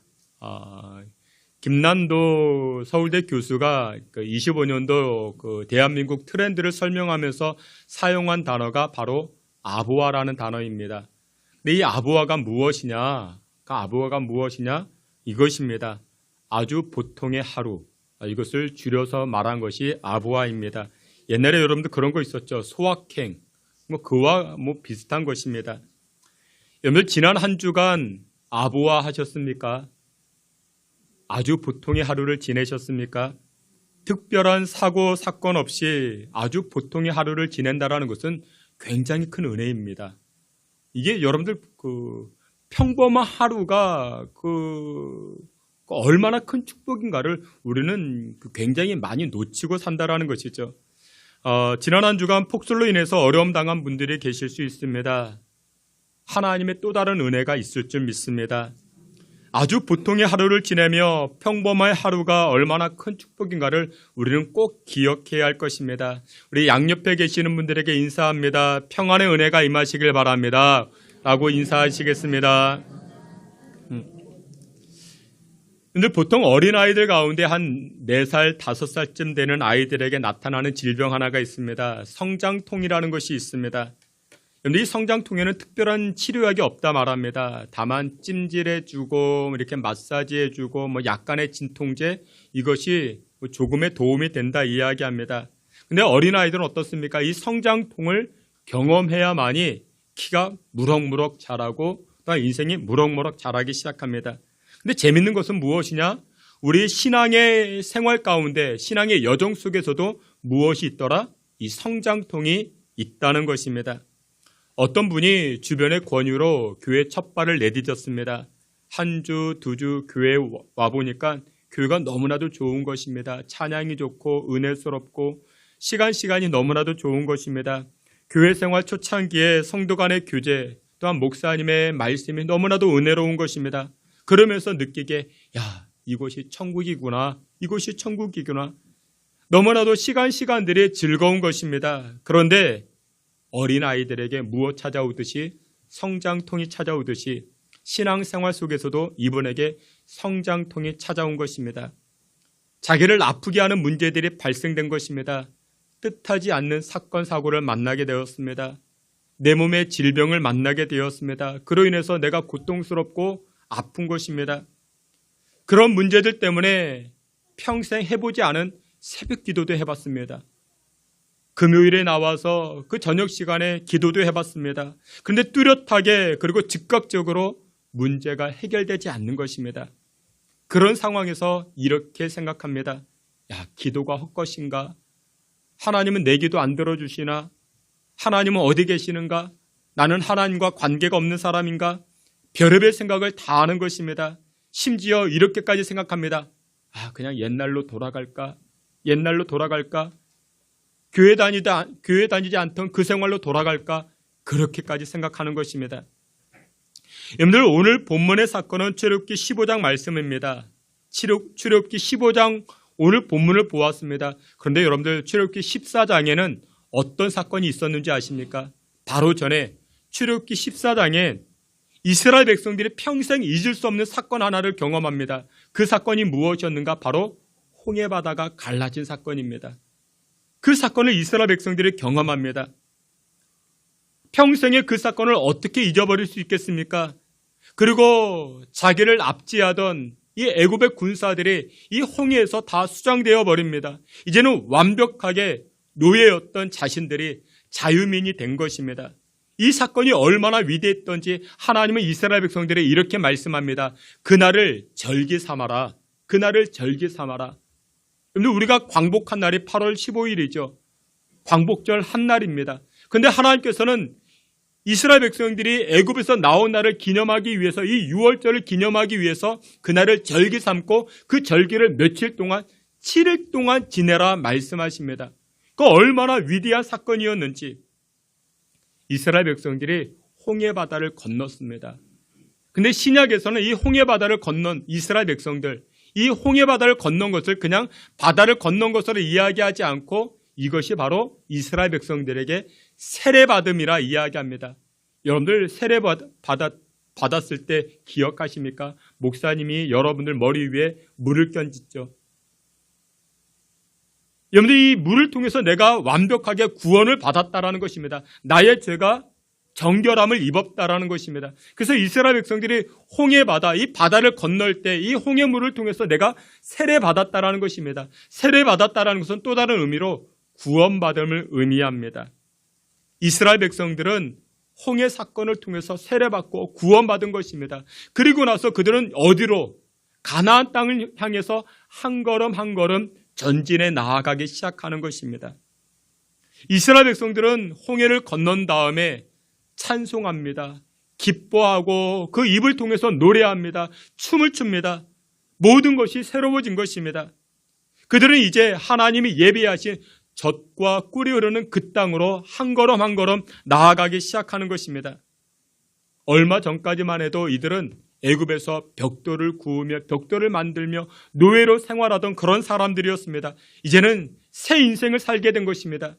김난도 서울대 교수가 25년도 대한민국 트렌드를 설명하면서 사용한 단어가 바로 아보하라는 단어입니다. 근데 이 아보하가 무엇이냐? 이것입니다. 아주 보통의 하루. 이것을 줄여서 말한 것이 아보하입니다. 옛날에 여러분들 그런 거 있었죠. 소확행. 그와 비슷한 것입니다. 여러분들 지난 한 주간 아보하 하셨습니까? 아주 보통의 하루를 지내셨습니까? 특별한 사고, 사건 없이 아주 보통의 하루를 지낸다라는 것은 굉장히 큰 은혜입니다. 이게 여러분들 평범한 하루가 얼마나 큰 축복인가를 우리는 굉장히 많이 놓치고 산다라는 것이죠. 지난 한 주간 폭설로 인해서 어려움 당한 분들이 계실 수 있습니다. 하나님의 또 다른 은혜가 있을 줄 믿습니다. 아주 보통의 하루를 지내며 평범한 하루가 얼마나 큰 축복인가를 우리는 꼭 기억해야 할 것입니다. 우리 양옆에 계시는 분들에게 인사합니다. 평안의 은혜가 임하시길 바랍니다. 라고 인사하시겠습니다. 근데 보통 어린아이들 가운데 한 4살, 5살쯤 되는 아이들에게 나타나는 질병 하나가 있습니다. 성장통이라는 것이 있습니다. 그런데 이 성장통에는 특별한 치료약이 없다 말합니다. 다만 찜질해주고 이렇게 마사지해주고 약간의 진통제 이것이 조금의 도움이 된다 이야기합니다. 근데 어린아이들은 어떻습니까? 이 성장통을 경험해야만이 키가 무럭무럭 자라고 또 인생이 무럭무럭 자라기 시작합니다. 근데 재밌는 것은 무엇이냐? 우리 신앙의 생활 가운데 신앙의 여정 속에서도 무엇이 있더라? 이 성장통이 있다는 것입니다. 어떤 분이 주변의 권유로 교회 첫 발을 내디뎠습니다. 한 주, 2주 교회에 와보니까 교회가 너무나도 좋은 것입니다. 찬양이 좋고 은혜스럽고 시간이 너무나도 좋은 것입니다. 교회 생활 초창기에 성도 간의 교제 또한 목사님의 말씀이 너무나도 은혜로운 것입니다. 그러면서 느끼게 이곳이 천국이구나. 이곳이 천국이구나. 너무나도 시간들이 즐거운 것입니다. 그런데 어린아이들에게 무엇 찾아오듯이 성장통이 찾아오듯이 신앙생활 속에서도 이분에게 성장통이 찾아온 것입니다. 자기를 아프게 하는 문제들이 발생된 것입니다. 뜻하지 않는 사건, 사고를 만나게 되었습니다. 내 몸의 질병을 만나게 되었습니다. 그로 인해서 내가 고통스럽고 아픈 것입니다. 그런 문제들 때문에 평생 해보지 않은 새벽 기도도 해봤습니다. 금요일에 나와서 그 저녁 시간에 기도도 해봤습니다. 그런데 뚜렷하게 그리고 즉각적으로 문제가 해결되지 않는 것입니다. 그런 상황에서 이렇게 생각합니다. 기도가 헛것인가? 하나님은 내 기도 안 들어주시나? 하나님은 어디 계시는가? 나는 하나님과 관계가 없는 사람인가? 별의별 생각을 다 하는 것입니다. 심지어 이렇게까지 생각합니다. 그냥 옛날로 돌아갈까? 교회 다니지 않던 그 생활로 돌아갈까? 그렇게까지 생각하는 것입니다. 여러분들 오늘 본문의 사건은 출애굽기 15장 말씀입니다. 출애굽기 15장 오늘 본문을 보았습니다. 그런데 여러분들 출애굽기 14장에는 어떤 사건이 있었는지 아십니까? 바로 전에 출애굽기 14장에 이스라엘 백성들이 평생 잊을 수 없는 사건 하나를 경험합니다. 그 사건이 무엇이었는가? 바로 홍해바다가 갈라진 사건입니다. 그 사건을 이스라엘 백성들이 경험합니다. 평생에 그 사건을 어떻게 잊어버릴 수 있겠습니까? 그리고 자기를 압제하던 이 애굽의 군사들이 이 홍해에서 다 수장되어 버립니다. 이제는 완벽하게 노예였던 자신들이 자유민이 된 것입니다. 이 사건이 얼마나 위대했던지 하나님은 이스라엘 백성들에 이렇게 말씀합니다. 그날을 절기 삼아라. 그날을 절기 삼아라. 여러분 우리가 광복한 날이 8월 15일이죠. 광복절 한 날입니다. 그런데 하나님께서는 이스라엘 백성들이 애굽에서 나온 날을 기념하기 위해서 이 6월절을 기념하기 위해서 그날을 절기 삼고 그 절기를 며칠 동안 7일 동안 지내라 말씀하십니다. 그 얼마나 위대한 사건이었는지 이스라엘 백성들이 홍해바다를 건넜습니다. 근데 신약에서는 이 홍해바다를 건넌 이스라엘 백성들, 이 홍해바다를 건넌 것을 그냥 바다를 건넌 것으로 이야기하지 않고 이것이 바로 이스라엘 백성들에게 세례받음이라 이야기합니다. 여러분들 받았을 때 기억하십니까? 목사님이 여러분들 머리 위에 물을 던지죠. 여러분들 이 물을 통해서 내가 완벽하게 구원을 받았다라는 것입니다. 나의 죄가 정결함을 입었다라는 것입니다. 그래서 이스라엘 백성들이 홍해바다, 이 바다를 건널 때 이 홍해물을 통해서 내가 세례받았다라는 것입니다. 세례받았다라는 것은 또 다른 의미로 구원받음을 의미합니다. 이스라엘 백성들은 홍해 사건을 통해서 세례받고 구원받은 것입니다. 그리고 나서 그들은 어디로? 가나안 땅을 향해서 한 걸음 한 걸음 전진해 나아가기 시작하는 것입니다. 이스라엘 백성들은 홍해를 건넌 다음에 찬송합니다. 기뻐하고 그 입을 통해서 노래합니다. 춤을 춥니다. 모든 것이 새로워진 것입니다. 그들은 이제 하나님이 예비하신 젖과 꿀이 흐르는 그 땅으로 한 걸음 한 걸음 나아가기 시작하는 것입니다. 얼마 전까지만 해도 이들은 애굽에서 벽돌을 구우며 벽돌을 만들며 노예로 생활하던 그런 사람들이었습니다. 이제는 새 인생을 살게 된 것입니다.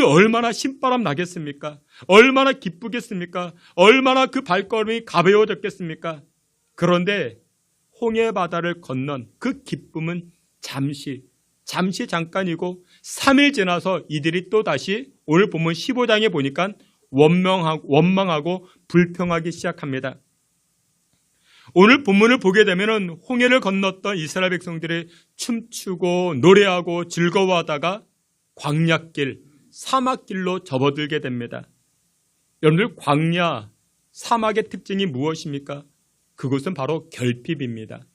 얼마나 신바람 나겠습니까? 얼마나 기쁘겠습니까? 얼마나 그 발걸음이 가벼워졌겠습니까? 그런데 홍해 바다를 건넌 그 기쁨은 잠시 잠깐이고 3일 지나서 이들이 또 다시 오늘 본문 15장에 보니까 원망하고 불평하기 시작합니다. 오늘 본문을 보게 되면 홍해를 건넜던 이스라엘 백성들이 춤추고 노래하고 즐거워하다가 광야길, 사막길로 접어들게 됩니다. 여러분들 광야, 사막의 특징이 무엇입니까? 그것은 바로 결핍입니다.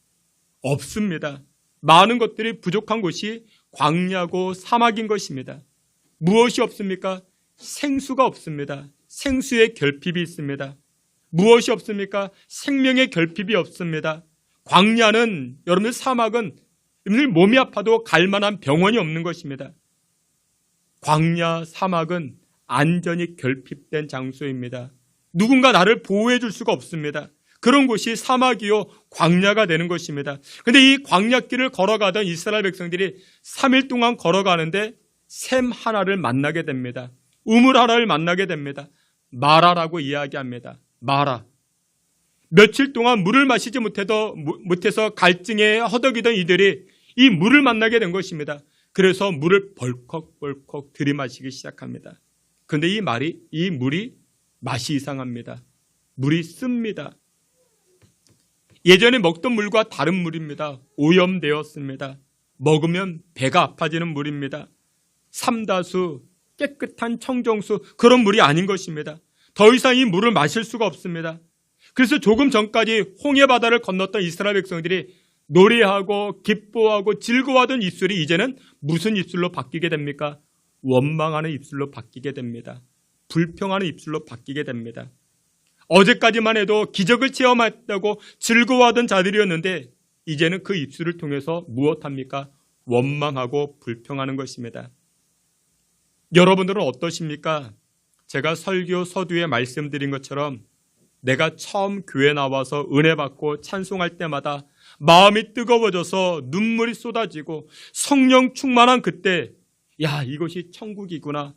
없습니다. 많은 것들이 부족한 곳이 광야고 사막인 것입니다. 무엇이 없습니까? 생수가 없습니다. 생수의 결핍이 있습니다. 무엇이 없습니까? 생명의 결핍이 없습니다. 광야는, 여러분들 사막은 여러분들 몸이 아파도 갈 만한 병원이 없는 것입니다. 광야, 사막은 안전이 결핍된 장소입니다. 누군가 나를 보호해 줄 수가 없습니다. 그런 곳이 사막이요 광야가 되는 것입니다. 그런데 이 광야길을 걸어가던 이스라엘 백성들이 3일 동안 걸어가는데 샘 하나를 만나게 됩니다. 우물 하나를 만나게 됩니다. 마라라고 이야기합니다. 마라. 며칠 동안 물을 마시지 못해서 갈증에 허덕이던 이들이 이 물을 만나게 된 것입니다. 그래서 물을 벌컥벌컥 들이마시기 시작합니다. 그런데 이 물이 맛이 이상합니다. 물이 씁니다. 예전에 먹던 물과 다른 물입니다. 오염되었습니다. 먹으면 배가 아파지는 물입니다. 삼다수, 깨끗한 청정수, 그런 물이 아닌 것입니다. 더 이상 이 물을 마실 수가 없습니다. 그래서 조금 전까지 홍해 바다를 건넜던 이스라엘 백성들이 노래하고 기뻐하고 즐거워하던 입술이 이제는 무슨 입술로 바뀌게 됩니까? 원망하는 입술로 바뀌게 됩니다. 불평하는 입술로 바뀌게 됩니다. 어제까지만 해도 기적을 체험했다고 즐거워하던 자들이었는데 이제는 그 입술을 통해서 무엇합니까? 원망하고 불평하는 것입니다. 여러분들은 어떠십니까? 제가 설교 서두에 말씀드린 것처럼 내가 처음 교회 나와서 은혜 받고 찬송할 때마다 마음이 뜨거워져서 눈물이 쏟아지고 성령 충만한 그때, 야, 이것이 천국이구나.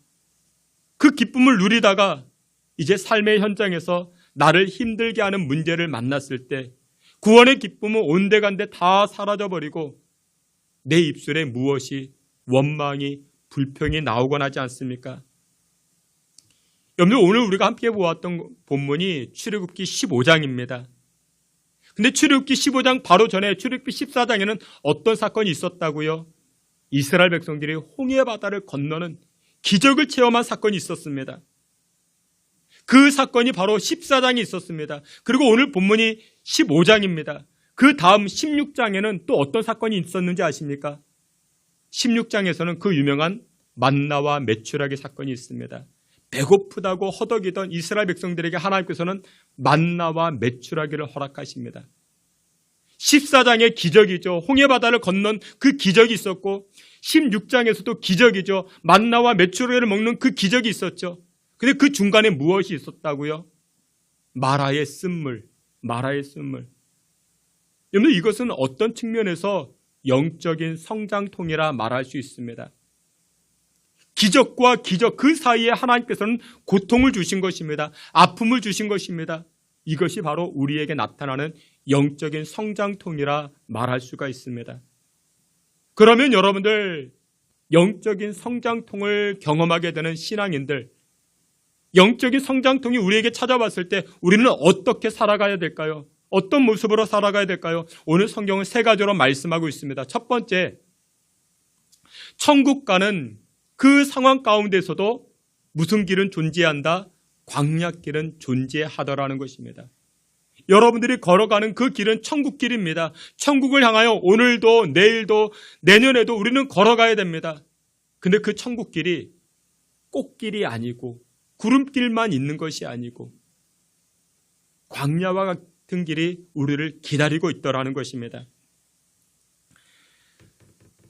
그 기쁨을 누리다가 이제 삶의 현장에서 나를 힘들게 하는 문제를 만났을 때 구원의 기쁨은 온데간데 다 사라져버리고 내 입술에 무엇이 원망이 불평이 나오곤 하지 않습니까? 여러분, 오늘 우리가 함께 보았던 본문이 출애굽기 15장입니다. 근데 출애굽기 15장 바로 전에 출애굽기 14장에는 어떤 사건이 있었다고요? 이스라엘 백성들이 홍해 바다를 건너는 기적을 체험한 사건이 있었습니다. 그 사건이 바로 14장에 있었습니다. 그리고 오늘 본문이 15장입니다. 그 다음 16장에는 또 어떤 사건이 있었는지 아십니까? 16장에서는 그 유명한 만나와 메추라기 사건이 있습니다. 배고프다고 허덕이던 이스라엘 백성들에게 하나님께서는 만나와 메추라기를 허락하십니다. 14장의 기적이죠. 홍해 바다를 건넌 그 기적이 있었고 16장에서도 기적이죠. 만나와 메추라기를 먹는 그 기적이 있었죠. 근데 그 중간에 무엇이 있었다고요? 마라의 쓴물. 여러분, 이것은 어떤 측면에서 영적인 성장통이라 말할 수 있습니다. 기적과 기적 그 사이에 하나님께서는 고통을 주신 것입니다. 아픔을 주신 것입니다. 이것이 바로 우리에게 나타나는 영적인 성장통이라 말할 수가 있습니다. 그러면 여러분들 영적인 성장통을 경험하게 되는 신앙인들, 영적인 성장통이 우리에게 찾아왔을 때 우리는 어떻게 살아가야 될까요? 어떤 모습으로 살아가야 될까요? 오늘 성경은 세 가지로 말씀하고 있습니다. 첫 번째, 천국 가는 그 상황 가운데서도 무슨 길은 존재한다? 광야길은 존재하더라는 것입니다. 여러분들이 걸어가는 그 길은 천국 길입니다. 천국을 향하여 오늘도 내일도 내년에도 우리는 걸어가야 됩니다. 근데 그 천국 길이 꽃길이 아니고 구름길만 있는 것이 아니고 광야와 같은 길이 우리를 기다리고 있더라는 것입니다.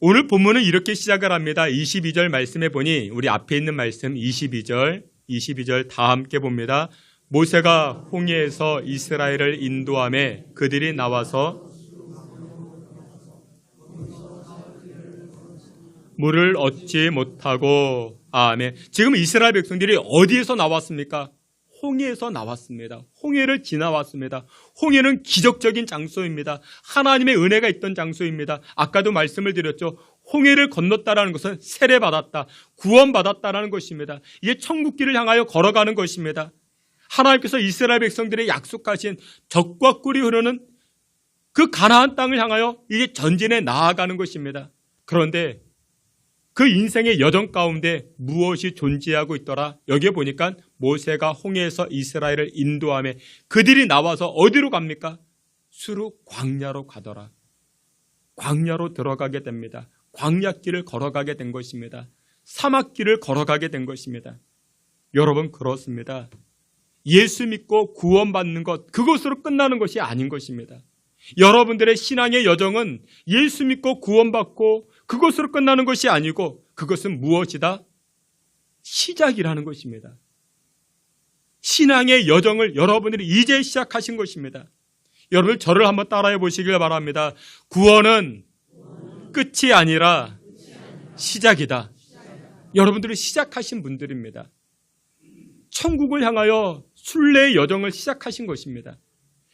오늘 본문은 이렇게 시작을 합니다. 22절 말씀해 보니 우리 앞에 있는 말씀 22절 다 함께 봅니다. 모세가 홍해에서 이스라엘을 인도하며 그들이 나와서 물을 얻지 못하고 아멘. 지금 이스라엘 백성들이 어디에서 나왔습니까? 홍해에서 나왔습니다. 홍해를 지나왔습니다. 홍해는 기적적인 장소입니다. 하나님의 은혜가 있던 장소입니다. 아까도 말씀을 드렸죠. 홍해를 건넜다라는 것은 세례받았다, 구원받았다라는 것입니다. 이게 천국길을 향하여 걸어가는 것입니다. 하나님께서 이스라엘 백성들의 약속하신 젖과 꿀이 흐르는 그 가나안 땅을 향하여 이제 전진해 나아가는 것입니다. 그런데 그 인생의 여정 가운데 무엇이 존재하고 있더라? 여기에 보니까 모세가 홍해에서 이스라엘을 인도하며 그들이 나와서 어디로 갑니까? 수르 광야로 가더라. 광야로 들어가게 됩니다. 광야길을 걸어가게 된 것입니다. 사막길을 걸어가게 된 것입니다. 여러분, 그렇습니다. 예수 믿고 구원받는 것, 그것으로 끝나는 것이 아닌 것입니다. 여러분들의 신앙의 여정은 예수 믿고 구원받고 그것으로 끝나는 것이 아니고 그것은 무엇이다? 시작이라는 것입니다. 신앙의 여정을 여러분들이 이제 시작하신 것입니다. 여러분, 저를 한번 따라해 보시길 바랍니다. 구원은 끝이 아니라 시작이다. 여러분들이 시작하신 분들입니다. 천국을 향하여 순례의 여정을 시작하신 것입니다.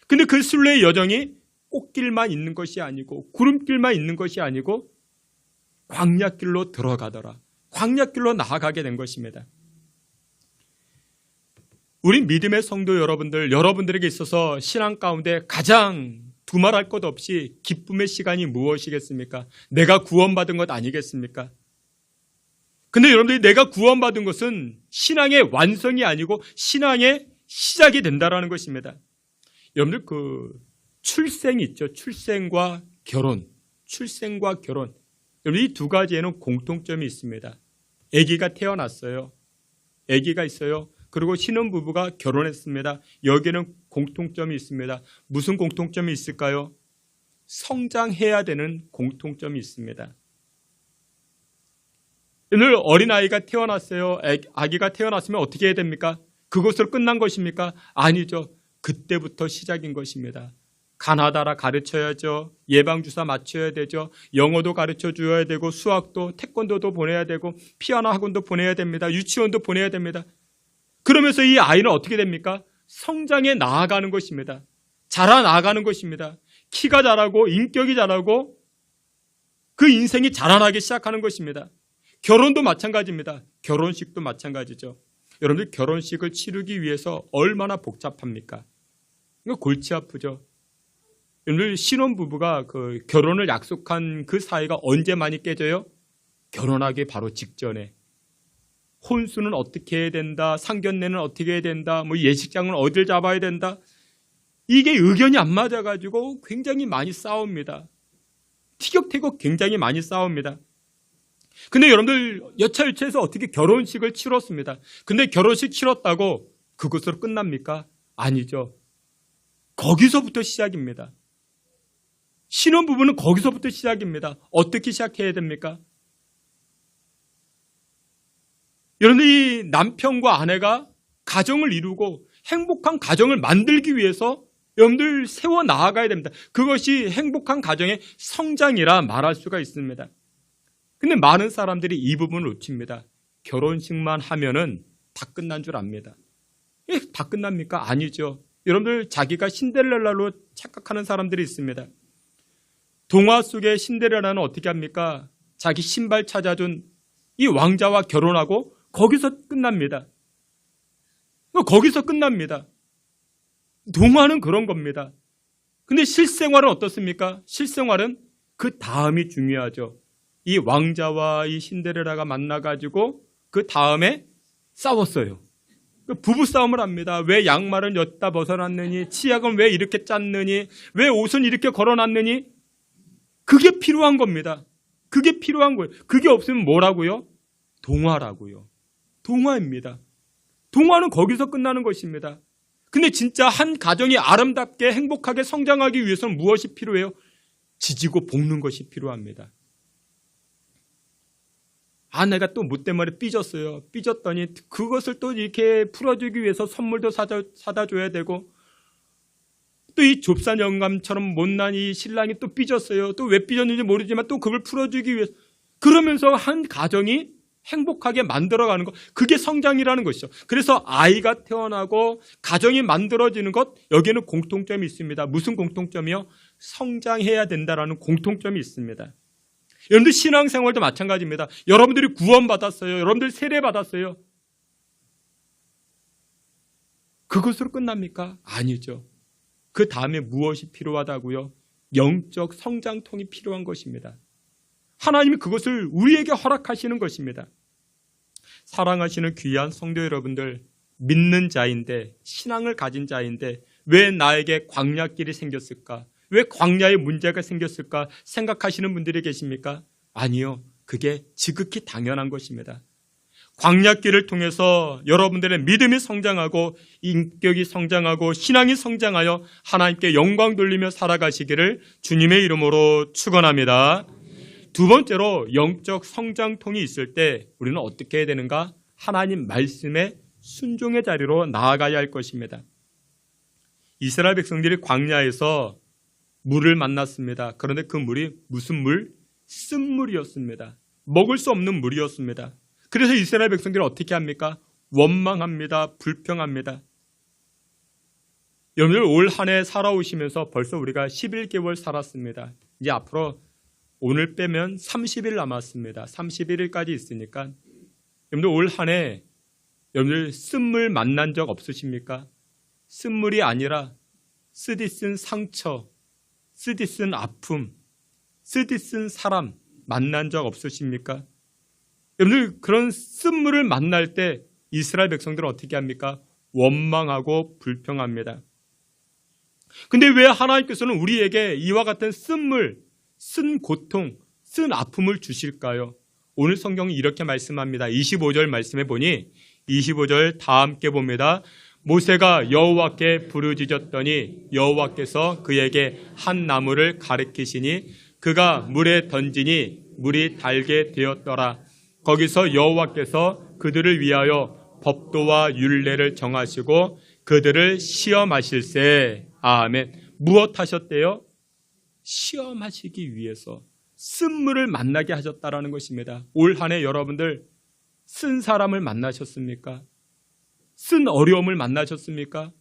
근데 그 순례의 여정이 꽃길만 있는 것이 아니고 구름길만 있는 것이 아니고 광야길로 들어가더라. 광야길로 나아가게 된 것입니다. 우리 믿음의 성도 여러분들, 여러분들에게 있어서 신앙 가운데 가장 두말할 것 없이 기쁨의 시간이 무엇이겠습니까? 내가 구원받은 것 아니겠습니까? 근데 여러분들이 내가 구원받은 것은 신앙의 완성이 아니고 신앙의 시작이 된다라는 것입니다. 여러분들 출생 있죠. 출생과 결혼. 여러분, 이 두 가지에는 공통점이 있습니다. 아기가 태어났어요. 아기가 있어요. 그리고 신혼부부가 결혼했습니다. 여기에는 공통점이 있습니다. 무슨 공통점이 있을까요? 성장해야 되는 공통점이 있습니다. 오늘 어린아이가 태어났어요. 아기가 태어났으면 어떻게 해야 됩니까? 그것으로 끝난 것입니까? 아니죠. 그때부터 시작인 것입니다. 가나다라 가르쳐야죠. 예방주사 맞춰야 되죠. 영어도 가르쳐 줘야 되고 수학도 태권도도 보내야 되고 피아노 학원도 보내야 됩니다. 유치원도 보내야 됩니다. 그러면서 이 아이는 어떻게 됩니까? 성장해 나아가는 것입니다. 자라나가는 것입니다. 키가 자라고 인격이 자라고 그 인생이 자라나기 시작하는 것입니다. 결혼도 마찬가지입니다. 결혼식도 마찬가지죠. 여러분들 결혼식을 치르기 위해서 얼마나 복잡합니까? 이거 골치 아프죠. 여러분들 신혼부부가 그 결혼을 약속한 그 사이가 언제 많이 깨져요? 결혼하기 바로 직전에. 혼수는 어떻게 해야 된다, 상견례는 어떻게 해야 된다, 뭐 예식장은 어딜 잡아야 된다. 이게 의견이 안 맞아가지고 굉장히 많이 싸웁니다. 티격태격 굉장히 많이 싸웁니다. 근데 여러분들 여차여차해서 어떻게 결혼식을 치렀습니다. 근데 결혼식 치렀다고 그것으로 끝납니까? 아니죠. 거기서부터 시작입니다. 신혼부부는 거기서부터 시작입니다. 어떻게 시작해야 됩니까? 여러분들 이 남편과 아내가 가정을 이루고 행복한 가정을 만들기 위해서 여러분들 세워 나아가야 됩니다. 그것이 행복한 가정의 성장이라 말할 수가 있습니다. 근데 많은 사람들이 이 부분을 놓칩니다. 결혼식만 하면은 다 끝난 줄 압니다. 다 끝납니까? 아니죠. 여러분들 자기가 신데렐라로 착각하는 사람들이 있습니다. 동화 속의 신데렐라는 어떻게 합니까? 자기 신발 찾아준 이 왕자와 결혼하고 거기서 끝납니다. 거기서 끝납니다. 동화는 그런 겁니다. 근데 실생활은 어떻습니까? 실생활은 그 다음이 중요하죠. 이 왕자와 이 신데렐라가 만나가지고 그 다음에 싸웠어요. 부부싸움을 합니다. 왜 양말은 엿다 벗어났느니, 치약은 왜 이렇게 짰느니, 왜 옷은 이렇게 걸어놨느니. 그게 필요한 겁니다. 그게 필요한 거예요. 그게 없으면 뭐라고요? 동화라고요. 동화입니다. 동화는 거기서 끝나는 것입니다. 근데 진짜 한 가정이 아름답게 행복하게 성장하기 위해서는 무엇이 필요해요? 지지고 볶는 것이 필요합니다. 내가 또 뭐 때문에 삐졌어요. 삐졌더니 그것을 또 이렇게 풀어주기 위해서 선물도 사다 줘야 되고, 또 이 좁산 영감처럼 못난 이 신랑이 또 삐졌어요. 또 왜 삐졌는지 모르지만 또 그걸 풀어주기 위해서, 그러면서 한 가정이 행복하게 만들어가는 것, 그게 성장이라는 것이죠. 그래서 아이가 태어나고 가정이 만들어지는 것, 여기에는 공통점이 있습니다. 무슨 공통점이요? 성장해야 된다라는 공통점이 있습니다. 여러분들 신앙생활도 마찬가지입니다. 여러분들이 구원받았어요. 여러분들 세례받았어요. 그것으로 끝납니까? 아니죠. 그 다음에 무엇이 필요하다고요? 영적 성장통이 필요한 것입니다. 하나님이 그것을 우리에게 허락하시는 것입니다. 사랑하시는 귀한 성도 여러분들, 믿는 자인데, 신앙을 가진 자인데 왜 나에게 광야길이 생겼을까? 왜 광야에 문제가 생겼을까 생각하시는 분들이 계십니까? 아니요. 그게 지극히 당연한 것입니다. 광야길을 통해서 여러분들의 믿음이 성장하고 인격이 성장하고 신앙이 성장하여 하나님께 영광 돌리며 살아가시기를 주님의 이름으로 축원합니다. 두 번째로 영적 성장통이 있을 때 우리는 어떻게 해야 되는가? 하나님 말씀의 순종의 자리로 나아가야 할 것입니다. 이스라엘 백성들이 광야에서 물을 만났습니다. 그런데 그 물이 무슨 물? 쓴물이었습니다. 먹을 수 없는 물이었습니다. 그래서 이스라엘 백성들이 어떻게 합니까? 원망합니다. 불평합니다. 여러분들 올 한 해 살아오시면서 벌써 우리가 11개월 살았습니다. 이제 앞으로 오늘 빼면 30일 남았습니다. 31일까지 있으니까 여러분들 올 한 해 여러분들 쓴물 만난 적 없으십니까? 쓴물이 아니라 쓰디쓴 상처, 쓰디쓴 아픔, 쓰디쓴 사람 만난 적 없으십니까? 여러분들 그런 쓴물을 만날 때 이스라엘 백성들은 어떻게 합니까? 원망하고 불평합니다. 근데 왜 하나님께서는 우리에게 이와 같은 쓴물, 쓴 고통, 쓴 아픔을 주실까요? 오늘 성경이 이렇게 말씀합니다. 25절 말씀해 보니 25절 다 함께 봅니다. 모세가 여호와께 부르짖었더니 여호와께서 그에게 한 나무를 가리키시니 그가 물에 던지니 물이 달게 되었더라. 거기서 여호와께서 그들을 위하여 법도와 율례를 정하시고 그들을 시험하실세. 아멘. 무엇 하셨대요? 시험하시기 위해서 쓴물을 만나게 하셨다라는 것입니다. 올 한 해 여러분들 쓴 사람을 만나셨습니까? 쓴 어려움을 만나셨습니까?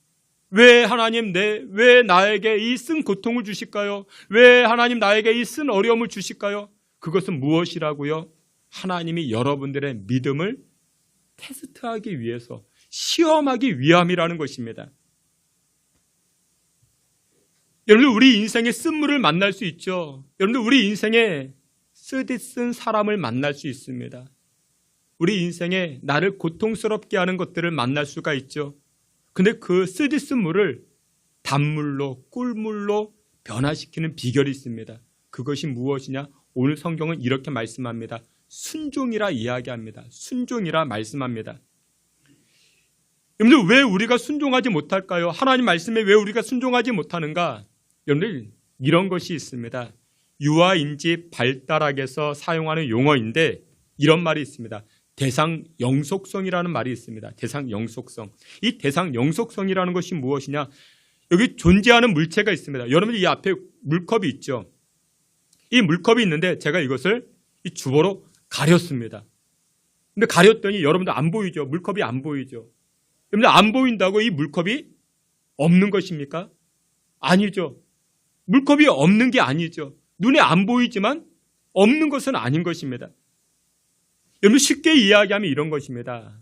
왜 하나님 왜 나에게 이 쓴 고통을 주실까요? 왜 하나님 나에게 이 쓴 어려움을 주실까요? 그것은 무엇이라고요? 하나님이 여러분들의 믿음을 테스트하기 위해서, 시험하기 위함이라는 것입니다. 여러분들 우리 인생에 쓴물을 만날 수 있죠. 여러분들 우리 인생에 쓰디쓴 사람을 만날 수 있습니다. 우리 인생에 나를 고통스럽게 하는 것들을 만날 수가 있죠. 근데 그 쓰디쓴 물을 단물로, 꿀물로 변화시키는 비결이 있습니다. 그것이 무엇이냐? 오늘 성경은 이렇게 말씀합니다. 순종이라 이야기합니다. 순종이라 말씀합니다. 여러분들 왜 우리가 순종하지 못할까요? 하나님 말씀에 왜 우리가 순종하지 못하는가? 여러분들 이런 것이 있습니다. 유아인지 발달학에서 사용하는 용어인데 이런 말이 있습니다. 대상 영속성이라는 말이 있습니다. 대상 영속성. 이 대상 영속성이라는 것이 무엇이냐? 여기 존재하는 물체가 있습니다. 여러분들 이 앞에 물컵이 있죠. 이 물컵이 있는데 제가 이것을 이 주보로 가렸습니다. 근데 가렸더니 여러분들 안 보이죠? 물컵이 안 보이죠? 여러분들 안 보인다고 이 물컵이 없는 것입니까? 아니죠. 물컵이 없는 게 아니죠. 눈에 안 보이지만 없는 것은 아닌 것입니다. 여러분 쉽게 이야기하면 이런 것입니다.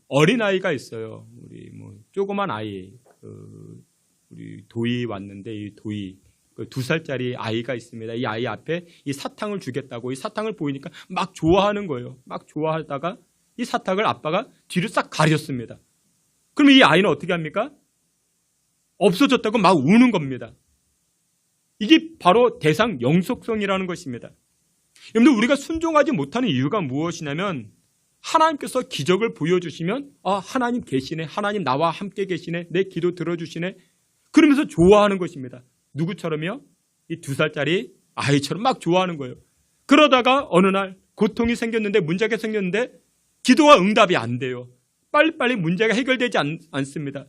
어린아이가 있어요. 우리 조그만 아이, 우리 도희 왔는데 이 도희 2살짜리 아이가 있습니다. 이 아이 앞에 이 사탕을 주겠다고 이 사탕을 보이니까 막 좋아하는 거예요. 막 좋아하다가 이 사탕을 아빠가 뒤로 싹 가렸습니다. 그럼 이 아이는 어떻게 합니까? 없어졌다고 막 우는 겁니다. 이게 바로 대상 영속성이라는 것입니다. 여러분들 우리가 순종하지 못하는 이유가 무엇이냐면 하나님께서 기적을 보여주시면 하나님 계시네, 하나님 나와 함께 계시네, 내 기도 들어주시네 그러면서 좋아하는 것입니다. 누구처럼요? 이 2살짜리 아이처럼 막 좋아하는 거예요. 그러다가 어느 날 고통이 생겼는데 문제가 생겼는데 기도와 응답이 안 돼요. 빨리빨리 문제가 해결되지 않습니다.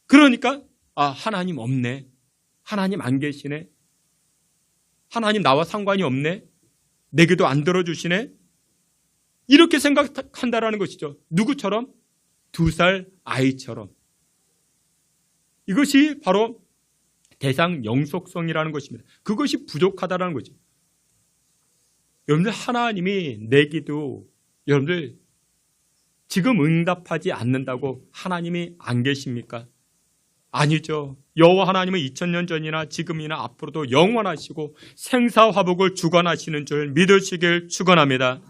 그러니까 하나님 없네, 하나님 안 계시네, 하나님 나와 상관이 없네, 내 기도 안 들어주시네 이렇게 생각한다라는 것이죠. 누구처럼? 2살 아이처럼. 이것이 바로 대상 영속성이라는 것입니다. 그것이 부족하다라는 거죠. 여러분들 하나님이 내 기도 여러분들 지금 응답하지 않는다고 하나님이 안 계십니까? 아니죠. 여호와 하나님은 2000년 전이나 지금이나 앞으로도 영원하시고 생사화복을 주관하시는 줄 믿으시길 축원합니다.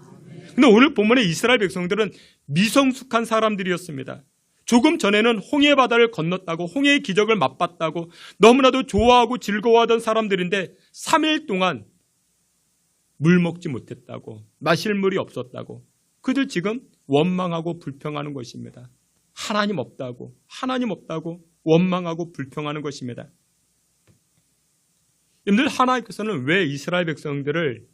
근데 오늘 본문의 이스라엘 백성들은 미성숙한 사람들이었습니다. 조금 전에는 홍해 바다를 건넜다고 홍해의 기적을 맛봤다고 너무나도 좋아하고 즐거워하던 사람들인데 3일 동안 물 먹지 못했다고 마실 물이 없었다고 그들 지금 원망하고 불평하는 것입니다. 하나님 없다고 원망하고 불평하는 것입니다. 여러분들 하나님께서는 왜 이스라엘 백성들을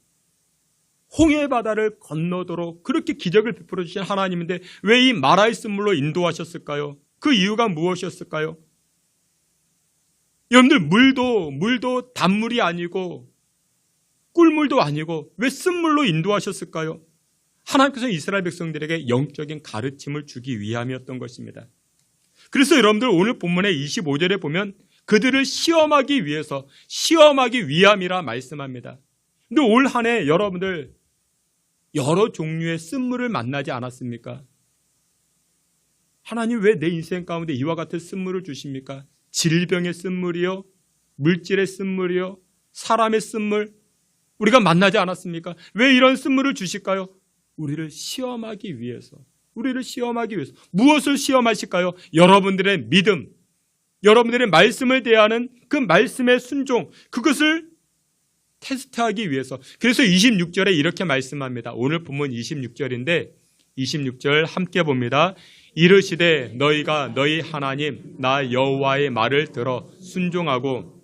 홍해 바다를 건너도록 그렇게 기적을 베풀어 주신 하나님인데 왜 이 마라의 쓴물로 인도하셨을까요? 그 이유가 무엇이었을까요? 여러분들 물도 단물이 아니고 꿀물도 아니고 왜 쓴물로 인도하셨을까요? 하나님께서 이스라엘 백성들에게 영적인 가르침을 주기 위함이었던 것입니다. 그래서 여러분들 오늘 본문의 25절에 보면 그들을 시험하기 위함이라 말씀합니다. 근데 올 한 해 여러분들 여러 종류의 쓴물을 만나지 않았습니까? 하나님 왜 내 인생 가운데 이와 같은 쓴물을 주십니까? 질병의 쓴물이요? 물질의 쓴물이요? 사람의 쓴물? 우리가 만나지 않았습니까? 왜 이런 쓴물을 주실까요? 우리를 시험하기 위해서. 무엇을 시험하실까요? 여러분들의 믿음, 여러분들의 말씀을 대하는 그 말씀의 순종, 그것을 테스트하기 위해서. 그래서 26절에 이렇게 말씀합니다. 오늘 본문 26절인데 26절 함께 봅니다. 이르시되 너희가 너희 하나님 나 여호와의 말을 들어 순종하고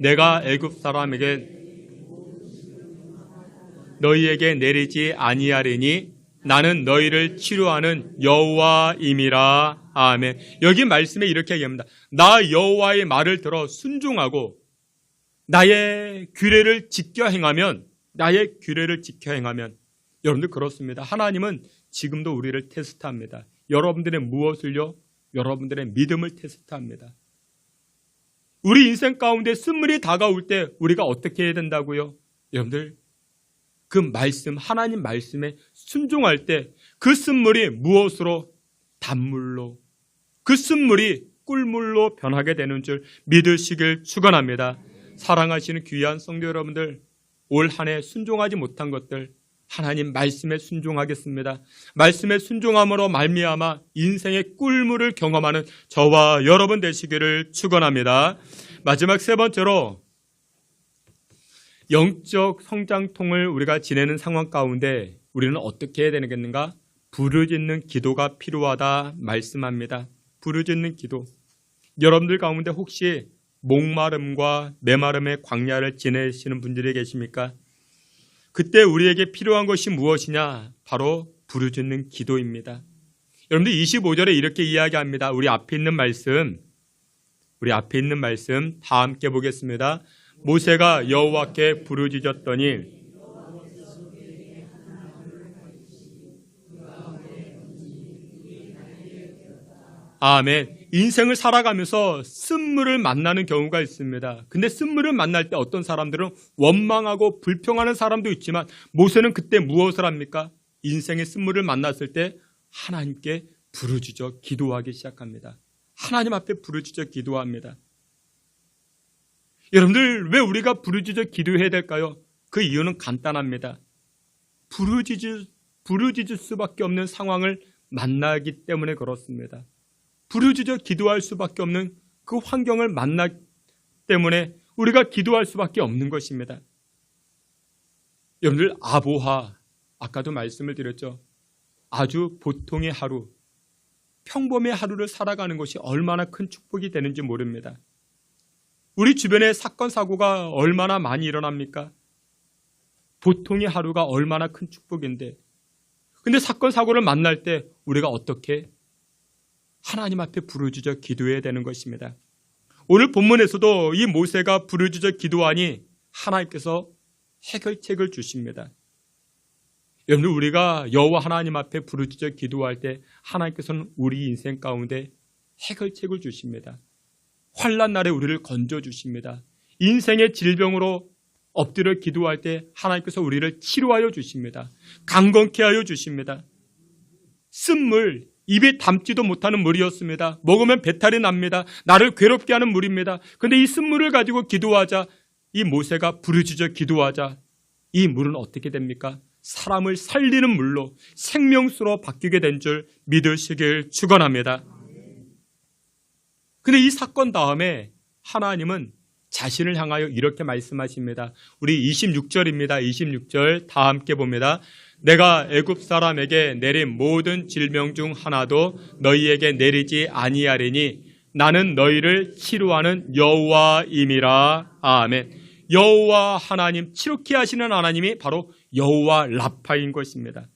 내가 애굽 사람에게 너희에게 내리지 아니하리니 나는 너희를 치료하는 여호와임이라. 아멘. 여기 말씀에 이렇게 얘기합니다. 나 여호와의 말을 들어 순종하고 나의 규례를 지켜 행하면 여러분들 그렇습니다. 하나님은 지금도 우리를 테스트합니다. 여러분들의 무엇을요? 여러분들의 믿음을 테스트합니다. 우리 인생 가운데 쓴물이 다가올 때 우리가 어떻게 해야 된다고요? 여러분들 그 말씀, 하나님 말씀에 순종할 때 그 쓴물이 무엇으로? 단물로, 그 쓴물이 꿀물로 변하게 되는 줄 믿으시길 축원합니다. 사랑하시는 귀한 성도 여러분들, 올 한 해 순종하지 못한 것들 하나님 말씀에 순종하겠습니다. 말씀에 순종함으로 말미암아 인생의 꿀물을 경험하는 저와 여러분 되시기를 축원합니다. 마지막 세 번째로 영적 성장통을 우리가 지내는 상황 가운데 우리는 어떻게 해야 되겠는가? 부르짖는 기도가 필요하다 말씀합니다. 부르짖는 기도. 여러분들 가운데 혹시 목마름과 메마름의 광야를 지내시는 분들이 계십니까? 그때 우리에게 필요한 것이 무엇이냐? 바로 부르짖는 기도입니다. 여러분들 25절에 이렇게 이야기합니다. 우리 앞에 있는 말씀 다 함께 보겠습니다. 모세가 여호와께 부르짖었더니 아멘. 인생을 살아가면서 쓴물을 만나는 경우가 있습니다. 근데 쓴물을 만날 때 어떤 사람들은 원망하고 불평하는 사람도 있지만 모세는 그때 무엇을 합니까? 인생의 쓴물을 만났을 때 하나님께 부르짖어 기도하기 시작합니다. 하나님 앞에 부르짖어 기도합니다. 여러분들, 왜 우리가 부르짖어 기도해야 될까요? 그 이유는 간단합니다. 부르짖을 수밖에 없는 상황을 만나기 때문에 그렇습니다. 부르짖어 기도할 수밖에 없는 그 환경을 만나기 때문에 우리가 기도할 수밖에 없는 것입니다. 여러분들, 아보하, 아까도 말씀을 드렸죠. 아주 보통의 하루, 평범의 하루를 살아가는 것이 얼마나 큰 축복이 되는지 모릅니다. 우리 주변에 사건, 사고가 얼마나 많이 일어납니까? 보통의 하루가 얼마나 큰 축복인데, 근데 사건, 사고를 만날 때 우리가 어떻게 하나님 앞에 부르짖어 기도해야 되는 것입니다. 오늘 본문에서도 이 모세가 부르짖어 기도하니 하나님께서 해결책을 주십니다. 여러분, 우리가 여호와 하나님 앞에 부르짖어 기도할 때 하나님께서는 우리 인생 가운데 해결책을 주십니다. 환난 날에 우리를 건져 주십니다. 인생의 질병으로 엎드려 기도할 때 하나님께서 우리를 치료하여 주십니다. 강건케 하여 주십니다. 쓴물, 입에 담지도 못하는 물이었습니다. 먹으면 배탈이 납니다. 나를 괴롭게 하는 물입니다. 그런데 이 쓴물을 가지고 기도하자, 이 모세가 부르짖어 기도하자, 이 물은 어떻게 됩니까? 사람을 살리는 물로 생명수로 바뀌게 된 줄 믿으시길 축원합니다. 근데 이 사건 다음에 하나님은 자신을 향하여 이렇게 말씀하십니다. 우리 26절입니다. 26절 다 함께 봅니다. 내가 애굽 사람에게 내린 모든 질병 중 하나도 너희에게 내리지 아니하리니 나는 너희를 치료하는 여호와임이라. 아멘. 여호와 하나님, 치료케 하시는 하나님이 바로 여호와 라파인 것입니다.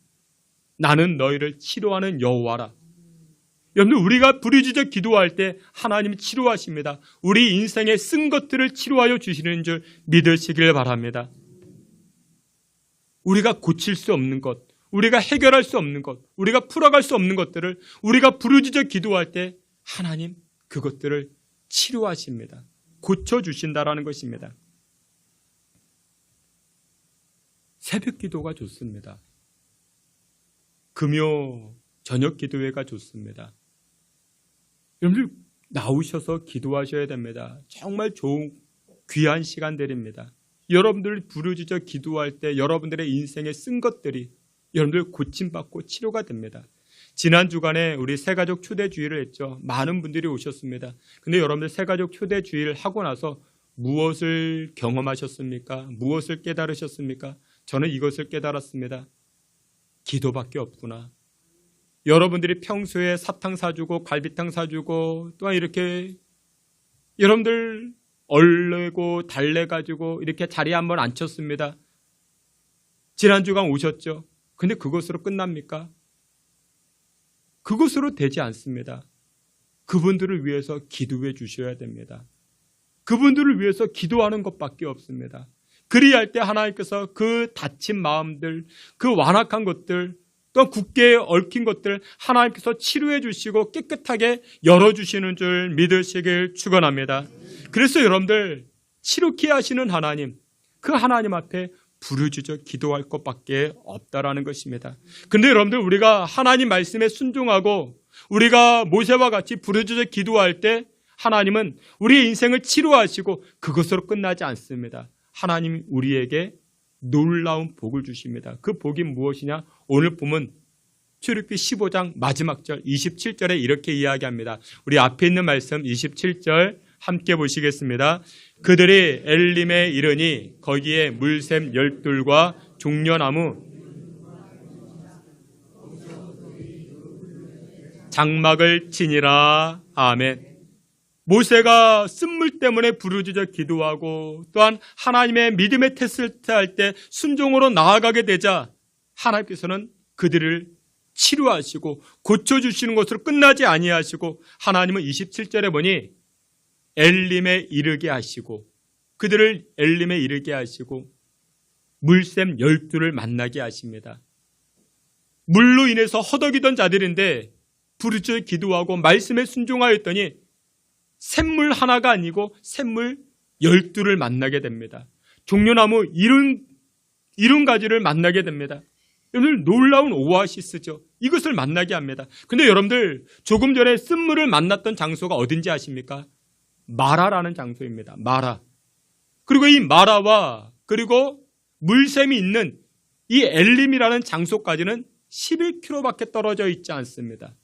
나는 너희를 치료하는 여호와라. 여러분, 우리가 부르짖어 기도할 때 하나님이 치료하십니다. 우리 인생에 쓴 것들을 치료하여 주시는 줄 믿으시길 바랍니다. 우리가 고칠 수 없는 것, 우리가 해결할 수 없는 것, 우리가 풀어갈 수 없는 것들을 우리가 부르짖어 기도할 때 하나님 그것들을 치료하십니다. 고쳐주신다라는 것입니다. 새벽 기도가 좋습니다. 금요 저녁 기도회가 좋습니다. 여러분들 나오셔서 기도하셔야 됩니다. 정말 좋은 귀한 시간들입니다. 여러분들 부르짖어 기도할 때 여러분들의 인생에 쓴 것들이 여러분들 고침받고 치료가 됩니다. 지난 주간에 우리 새가족 초대주의를 했죠. 많은 분들이 오셨습니다. 근데 여러분들 새가족 초대주의를 하고 나서 무엇을 경험하셨습니까? 무엇을 깨달으셨습니까? 저는 이것을 깨달았습니다. 기도밖에 없구나. 여러분들이 평소에 사탕 사주고 갈비탕 사주고 또한 이렇게 여러분들 얼레고 달래가지고 이렇게 자리에 한번 앉혔습니다. 지난주간 오셨죠? 근데 그것으로 끝납니까? 그것으로 되지 않습니다. 그분들을 위해서 기도해 주셔야 됩니다. 그분들을 위해서 기도하는 것밖에 없습니다. 그리할 때 하나님께서 그 다친 마음들, 그 완악한 것들, 또 굳게 얽힌 것들 하나님께서 치료해 주시고 깨끗하게 열어주시는 줄 믿으시길 축원합니다. 그래서 여러분들 치료케 하시는 하나님, 그 하나님 앞에 부르짖어 기도할 것밖에 없다라는 것입니다. 그런데 여러분들 우리가 하나님 말씀에 순종하고 우리가 모세와 같이 부르짖어 기도할 때 하나님은 우리의 인생을 치료하시고 그것으로 끝나지 않습니다. 하나님이 우리에게 놀라운 복을 주십니다. 그 복이 무엇이냐? 오늘 보면 출애굽기 15장 마지막 절 27절에 이렇게 이야기합니다. 우리 앞에 있는 말씀 27절 함께 보시겠습니다. 그들이 엘림에 이르니 거기에 물샘 12과 종려나무 장막을 치니라. 아멘. 모세가 쓴물 때문에 부르짖어 기도하고 또한 하나님의 믿음의 테스트 할 때 순종으로 나아가게 되자 하나님께서는 그들을 치료하시고 고쳐주시는 것으로 끝나지 아니하시고 하나님은 27절에 보니 엘림에 이르게 하시고 그들을 엘림에 이르게 하시고 물샘 12를 만나게 하십니다. 물로 인해서 허덕이던 자들인데 부르짖어 기도하고 말씀에 순종하였더니 샘물 하나가 아니고 샘물 12를 만나게 됩니다. 종려나무 70가지를 만나게 됩니다. 여러분들 놀라운 오아시스죠. 이것을 만나게 합니다. 근데 여러분들 조금 전에 쓴물을 만났던 장소가 어딘지 아십니까? 마라라는 장소입니다. 마라. 그리고 이 마라와 그리고 물샘이 있는 이 엘림이라는 장소까지는 11km밖에 떨어져 있지 않습니다.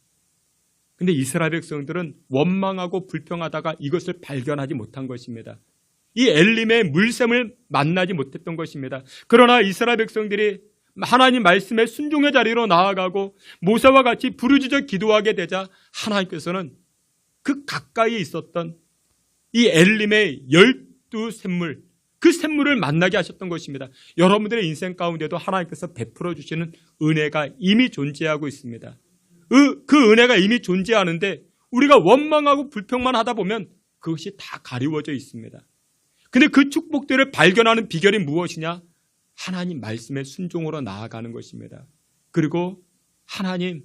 근데 이스라엘 백성들은 원망하고 불평하다가 이것을 발견하지 못한 것입니다. 이 엘림의 물샘을 만나지 못했던 것입니다. 그러나 이스라엘 백성들이 하나님 말씀에 순종의 자리로 나아가고 모세와 같이 부르짖어 기도하게 되자 하나님께서는 그 가까이에 있었던 이 엘림의 12샘물, 그 샘물을 만나게 하셨던 것입니다. 여러분들의 인생 가운데도 하나님께서 베풀어 주시는 은혜가 이미 존재하고 있습니다. 그 은혜가 이미 존재하는데 우리가 원망하고 불평만 하다 보면 그것이 다 가리워져 있습니다. 근데 그 축복들을 발견하는 비결이 무엇이냐? 하나님 말씀의 순종으로 나아가는 것입니다. 그리고 하나님,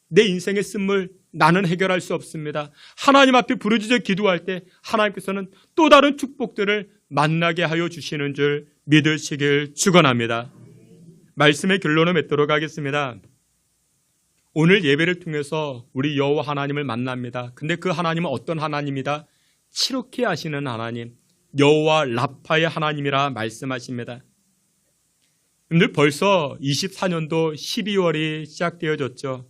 내 인생의 쓴물 나는 해결할 수 없습니다. 하나님 앞에 부르짖어 기도할 때 하나님께서는 또 다른 축복들을 만나게 하여 주시는 줄 믿으시길 축원합니다. 말씀의 결론을 맺도록 하겠습니다. 오늘 예배를 통해서 우리 여호와 하나님을 만납니다. 근데 그 하나님은 어떤 하나님이다? 치료케 하시는 하나님, 여호와 라파의 하나님이라 말씀하십니다. 여러분들 벌써 24년도 12월이 시작되어졌죠.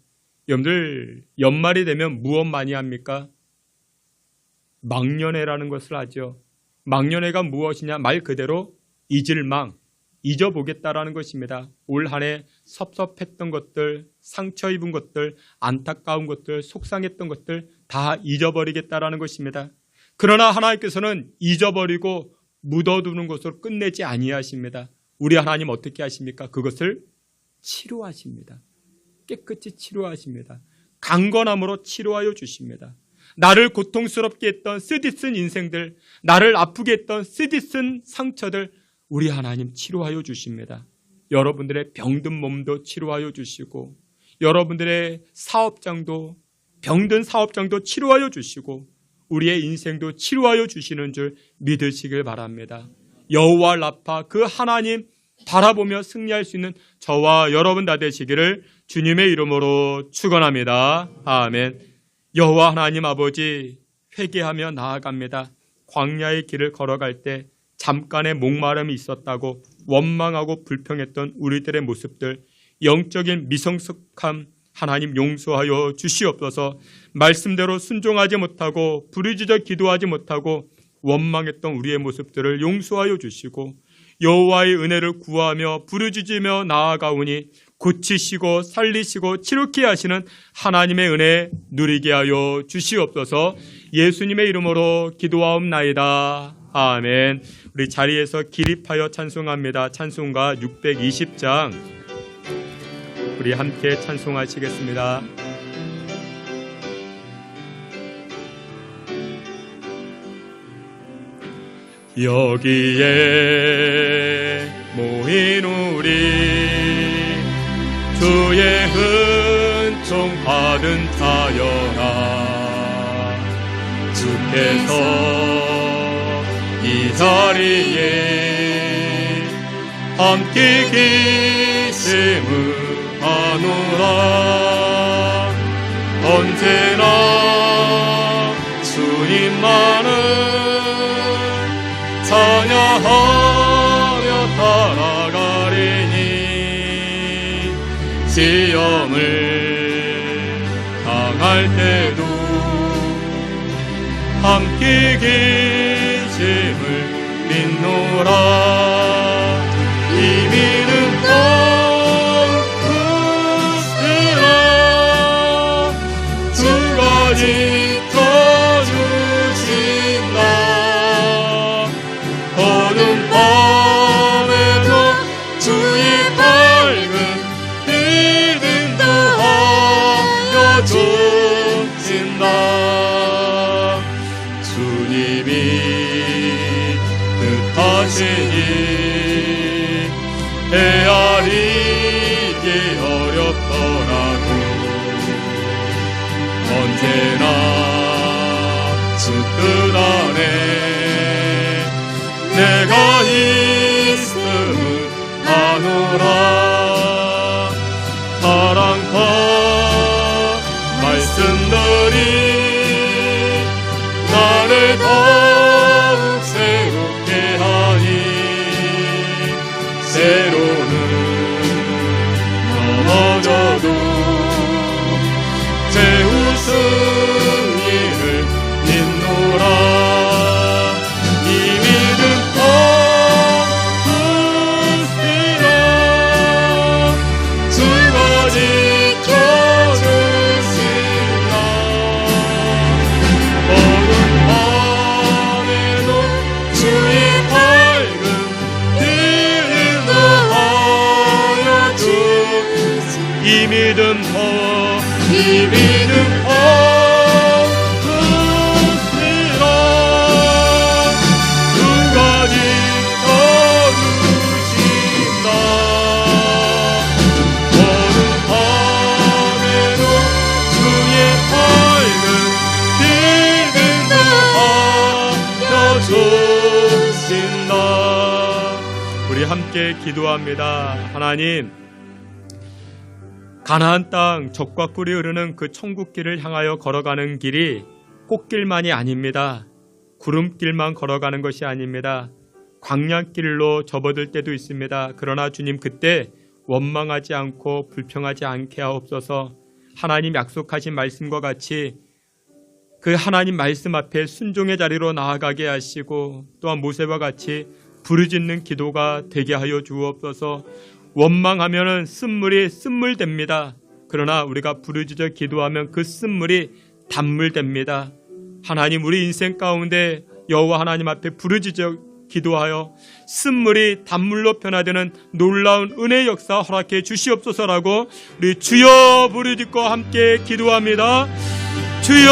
여러분들 연말이 되면 무엇 많이 합니까? 망년회라는 것을 하죠. 망년회가 무엇이냐? 말 그대로 잊을망, 잊어보겠다라는 것입니다. 올 한 해 섭섭했던 것들, 상처 입은 것들, 안타까운 것들, 속상했던 것들 다 잊어버리겠다라는 것입니다. 그러나 하나님께서는 잊어버리고 묻어두는 것으로 끝내지 아니하십니다. 우리 하나님 어떻게 하십니까? 그것을 치료하십니다. 깨끗이 치료하십니다. 강건함으로 치료하여 주십니다. 나를 고통스럽게 했던 쓰디쓴 인생들, 나를 아프게 했던 쓰디쓴 상처들 우리 하나님 치료하여 주십니다. 여러분들의 병든 몸도 치료하여 주시고 여러분들의 사업장도 병든 사업장도 치료하여 주시고 우리의 인생도 치료하여 주시는 줄 믿으시길 바랍니다. 여호와 라파 그 하나님 바라보며 승리할 수 있는 저와 여러분 다 되시기를 주님의 이름으로 축원합니다. 아멘. 여호와 하나님 아버지 회개하며 나아갑니다. 광야의 길을 걸어갈 때 잠깐의 목마름이 있었다고 원망하고 불평했던 우리들의 모습들, 영적인 미성숙함 하나님 용서하여 주시옵소서. 말씀대로 순종하지 못하고 부르짖어 기도하지 못하고 원망했던 우리의 모습들을 용서하여 주시고 여호와의 은혜를 구하며 부르짖으며 나아가오니 고치시고 살리시고 치료케 하시는 하나님의 은혜 누리게 하여 주시옵소서. 예수님의 이름으로 기도하옵나이다. 아멘. 우리 자리에서 기립하여 찬송합니다. 찬송가 620장 우리 함께 찬송하시겠습니다. 여기에 모인 우리 주의 은총 받은 자여라. 주께서 이 자리에 함께 계심을 아노라. 언제나 주님만을 찬양하며 따라가리니 시험을 당할 때도 함께 계심을 믿노라. 이미는 없으나 주가 지켜주신다. 어둠 밤에도 주의 밝은 믿음도 하여 주신다. 주님이 하시니 헤아리기 어렵더라도 언제나 주 뜻 안에 내가 있음을 아노라. 사랑과 말씀들이 나를 더욱 새롭게 하니 때로는 넘어져도 최후 승리를 믿노라. 이 믿음 없으시라. 주가 지켜주시라. 어두운 밤에도 주의 밝은 빛을 더하여 주시라. 이 믿음 없으시라. 주가 지켜주신다. 어두운 밤에도 주의 밝은 빛을 더하여 주신다. 우리 함께 기도합니다. 하나님, 가나안 땅 적과 꿀이 흐르는 그 천국길을 향하여 걸어가는 길이 꽃길만이 아닙니다. 구름길만 걸어가는 것이 아닙니다. 광야길로 접어들 때도 있습니다. 그러나 주님, 그때 원망하지 않고 불평하지 않게 하옵소서. 하나님 약속하신 말씀과 같이 그 하나님 말씀 앞에 순종의 자리로 나아가게 하시고, 또한 모세와 같이 부르짖는 기도가 되게 하여 주옵소서. 원망하면은 쓴물이 쓴물됩니다. 그러나 우리가 부르짖어 기도하면 그 쓴물이 단물됩니다. 하나님, 우리 인생 가운데 여호와 하나님 앞에 부르짖어 기도하여 쓴물이 단물로 변화되는 놀라운 은혜의 역사 허락해 주시옵소서라고 우리 주여 부르짖고 함께 기도합니다. 주여!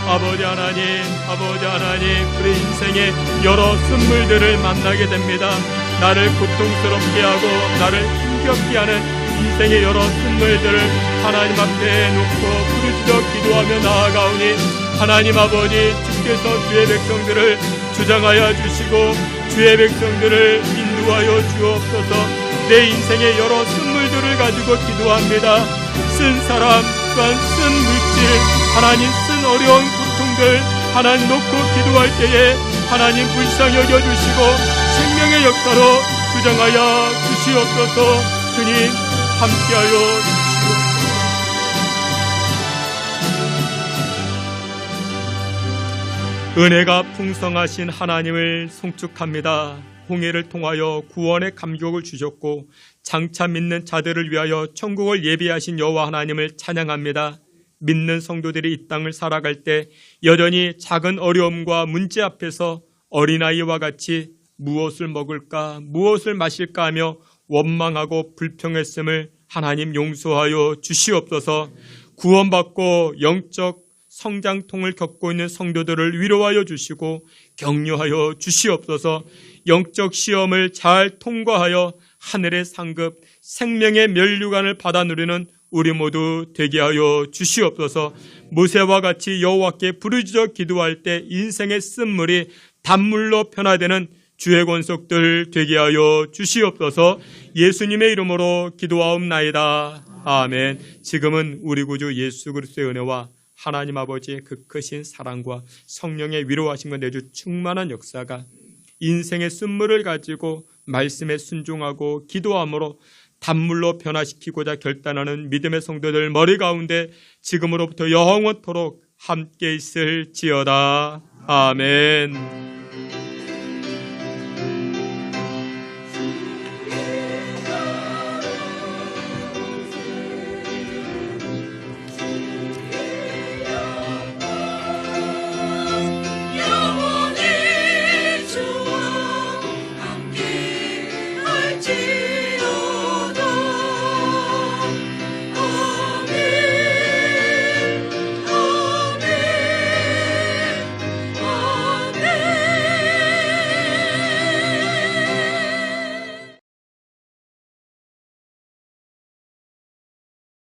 아버지 하나님, 우리 인생의 여러 쓴물들을 만나게 됩니다. 나를 고통스럽게 하고 나를 힘겹게 하는 인생의 여러 쓴물들을 하나님 앞에 놓고 부르짖어 기도하며 나아가오니, 하나님 아버지, 주께서 주의 백성들을 주장하여 주시고 주의 백성들을 인도하여 주옵소서. 내 인생의 여러 쓴물들을 가지고 기도합니다. 쓴 사람, 또한 쓴 물질, 하나님 쓴 어려운 고통들 하나님 놓고 기도할 때에 하나님 불쌍히 여겨주시고 생명의 역사로 주장하여 주시옵소서. 주님 함께하여 주시옵소서. 은혜가 풍성하신 하나님을 송축합니다. 홍해를 통하여 구원의 감격을 주셨고 장차 믿는 자들을 위하여 천국을 예비하신 여호와 하나님을 찬양합니다. 믿는 성도들이 이 땅을 살아갈 때 여전히 작은 어려움과 문제 앞에서 어린아이와 같이 무엇을 먹을까, 무엇을 마실까 하며 원망하고 불평했음을 하나님 용서하여 주시옵소서. 구원받고 영적 성장통을 겪고 있는 성도들을 위로하여 주시고 격려하여 주시옵소서. 영적 시험을 잘 통과하여 하늘의 상급 생명의 면류관을 받아 누리는 우리 모두 되게 하여 주시옵소서. 모세와 같이 여호와께 부르짖어 기도할 때 인생의 쓴물이 단물로 변화되는 주의 권속들 되게 하여 주시옵소서. 예수님의 이름으로 기도하옵나이다. 아멘. 지금은 우리 구주 예수 그리스도의 은혜와 하나님 아버지의 그 크신 사랑과 성령의 위로하심과 내주 충만한 역사가 인생의 쓴물을 가지고 말씀에 순종하고 기도함으로 단물로 변화시키고자 결단하는 믿음의 성도들 머리 가운데 지금으로부터 영원토록 함께 있을지어다. 아멘.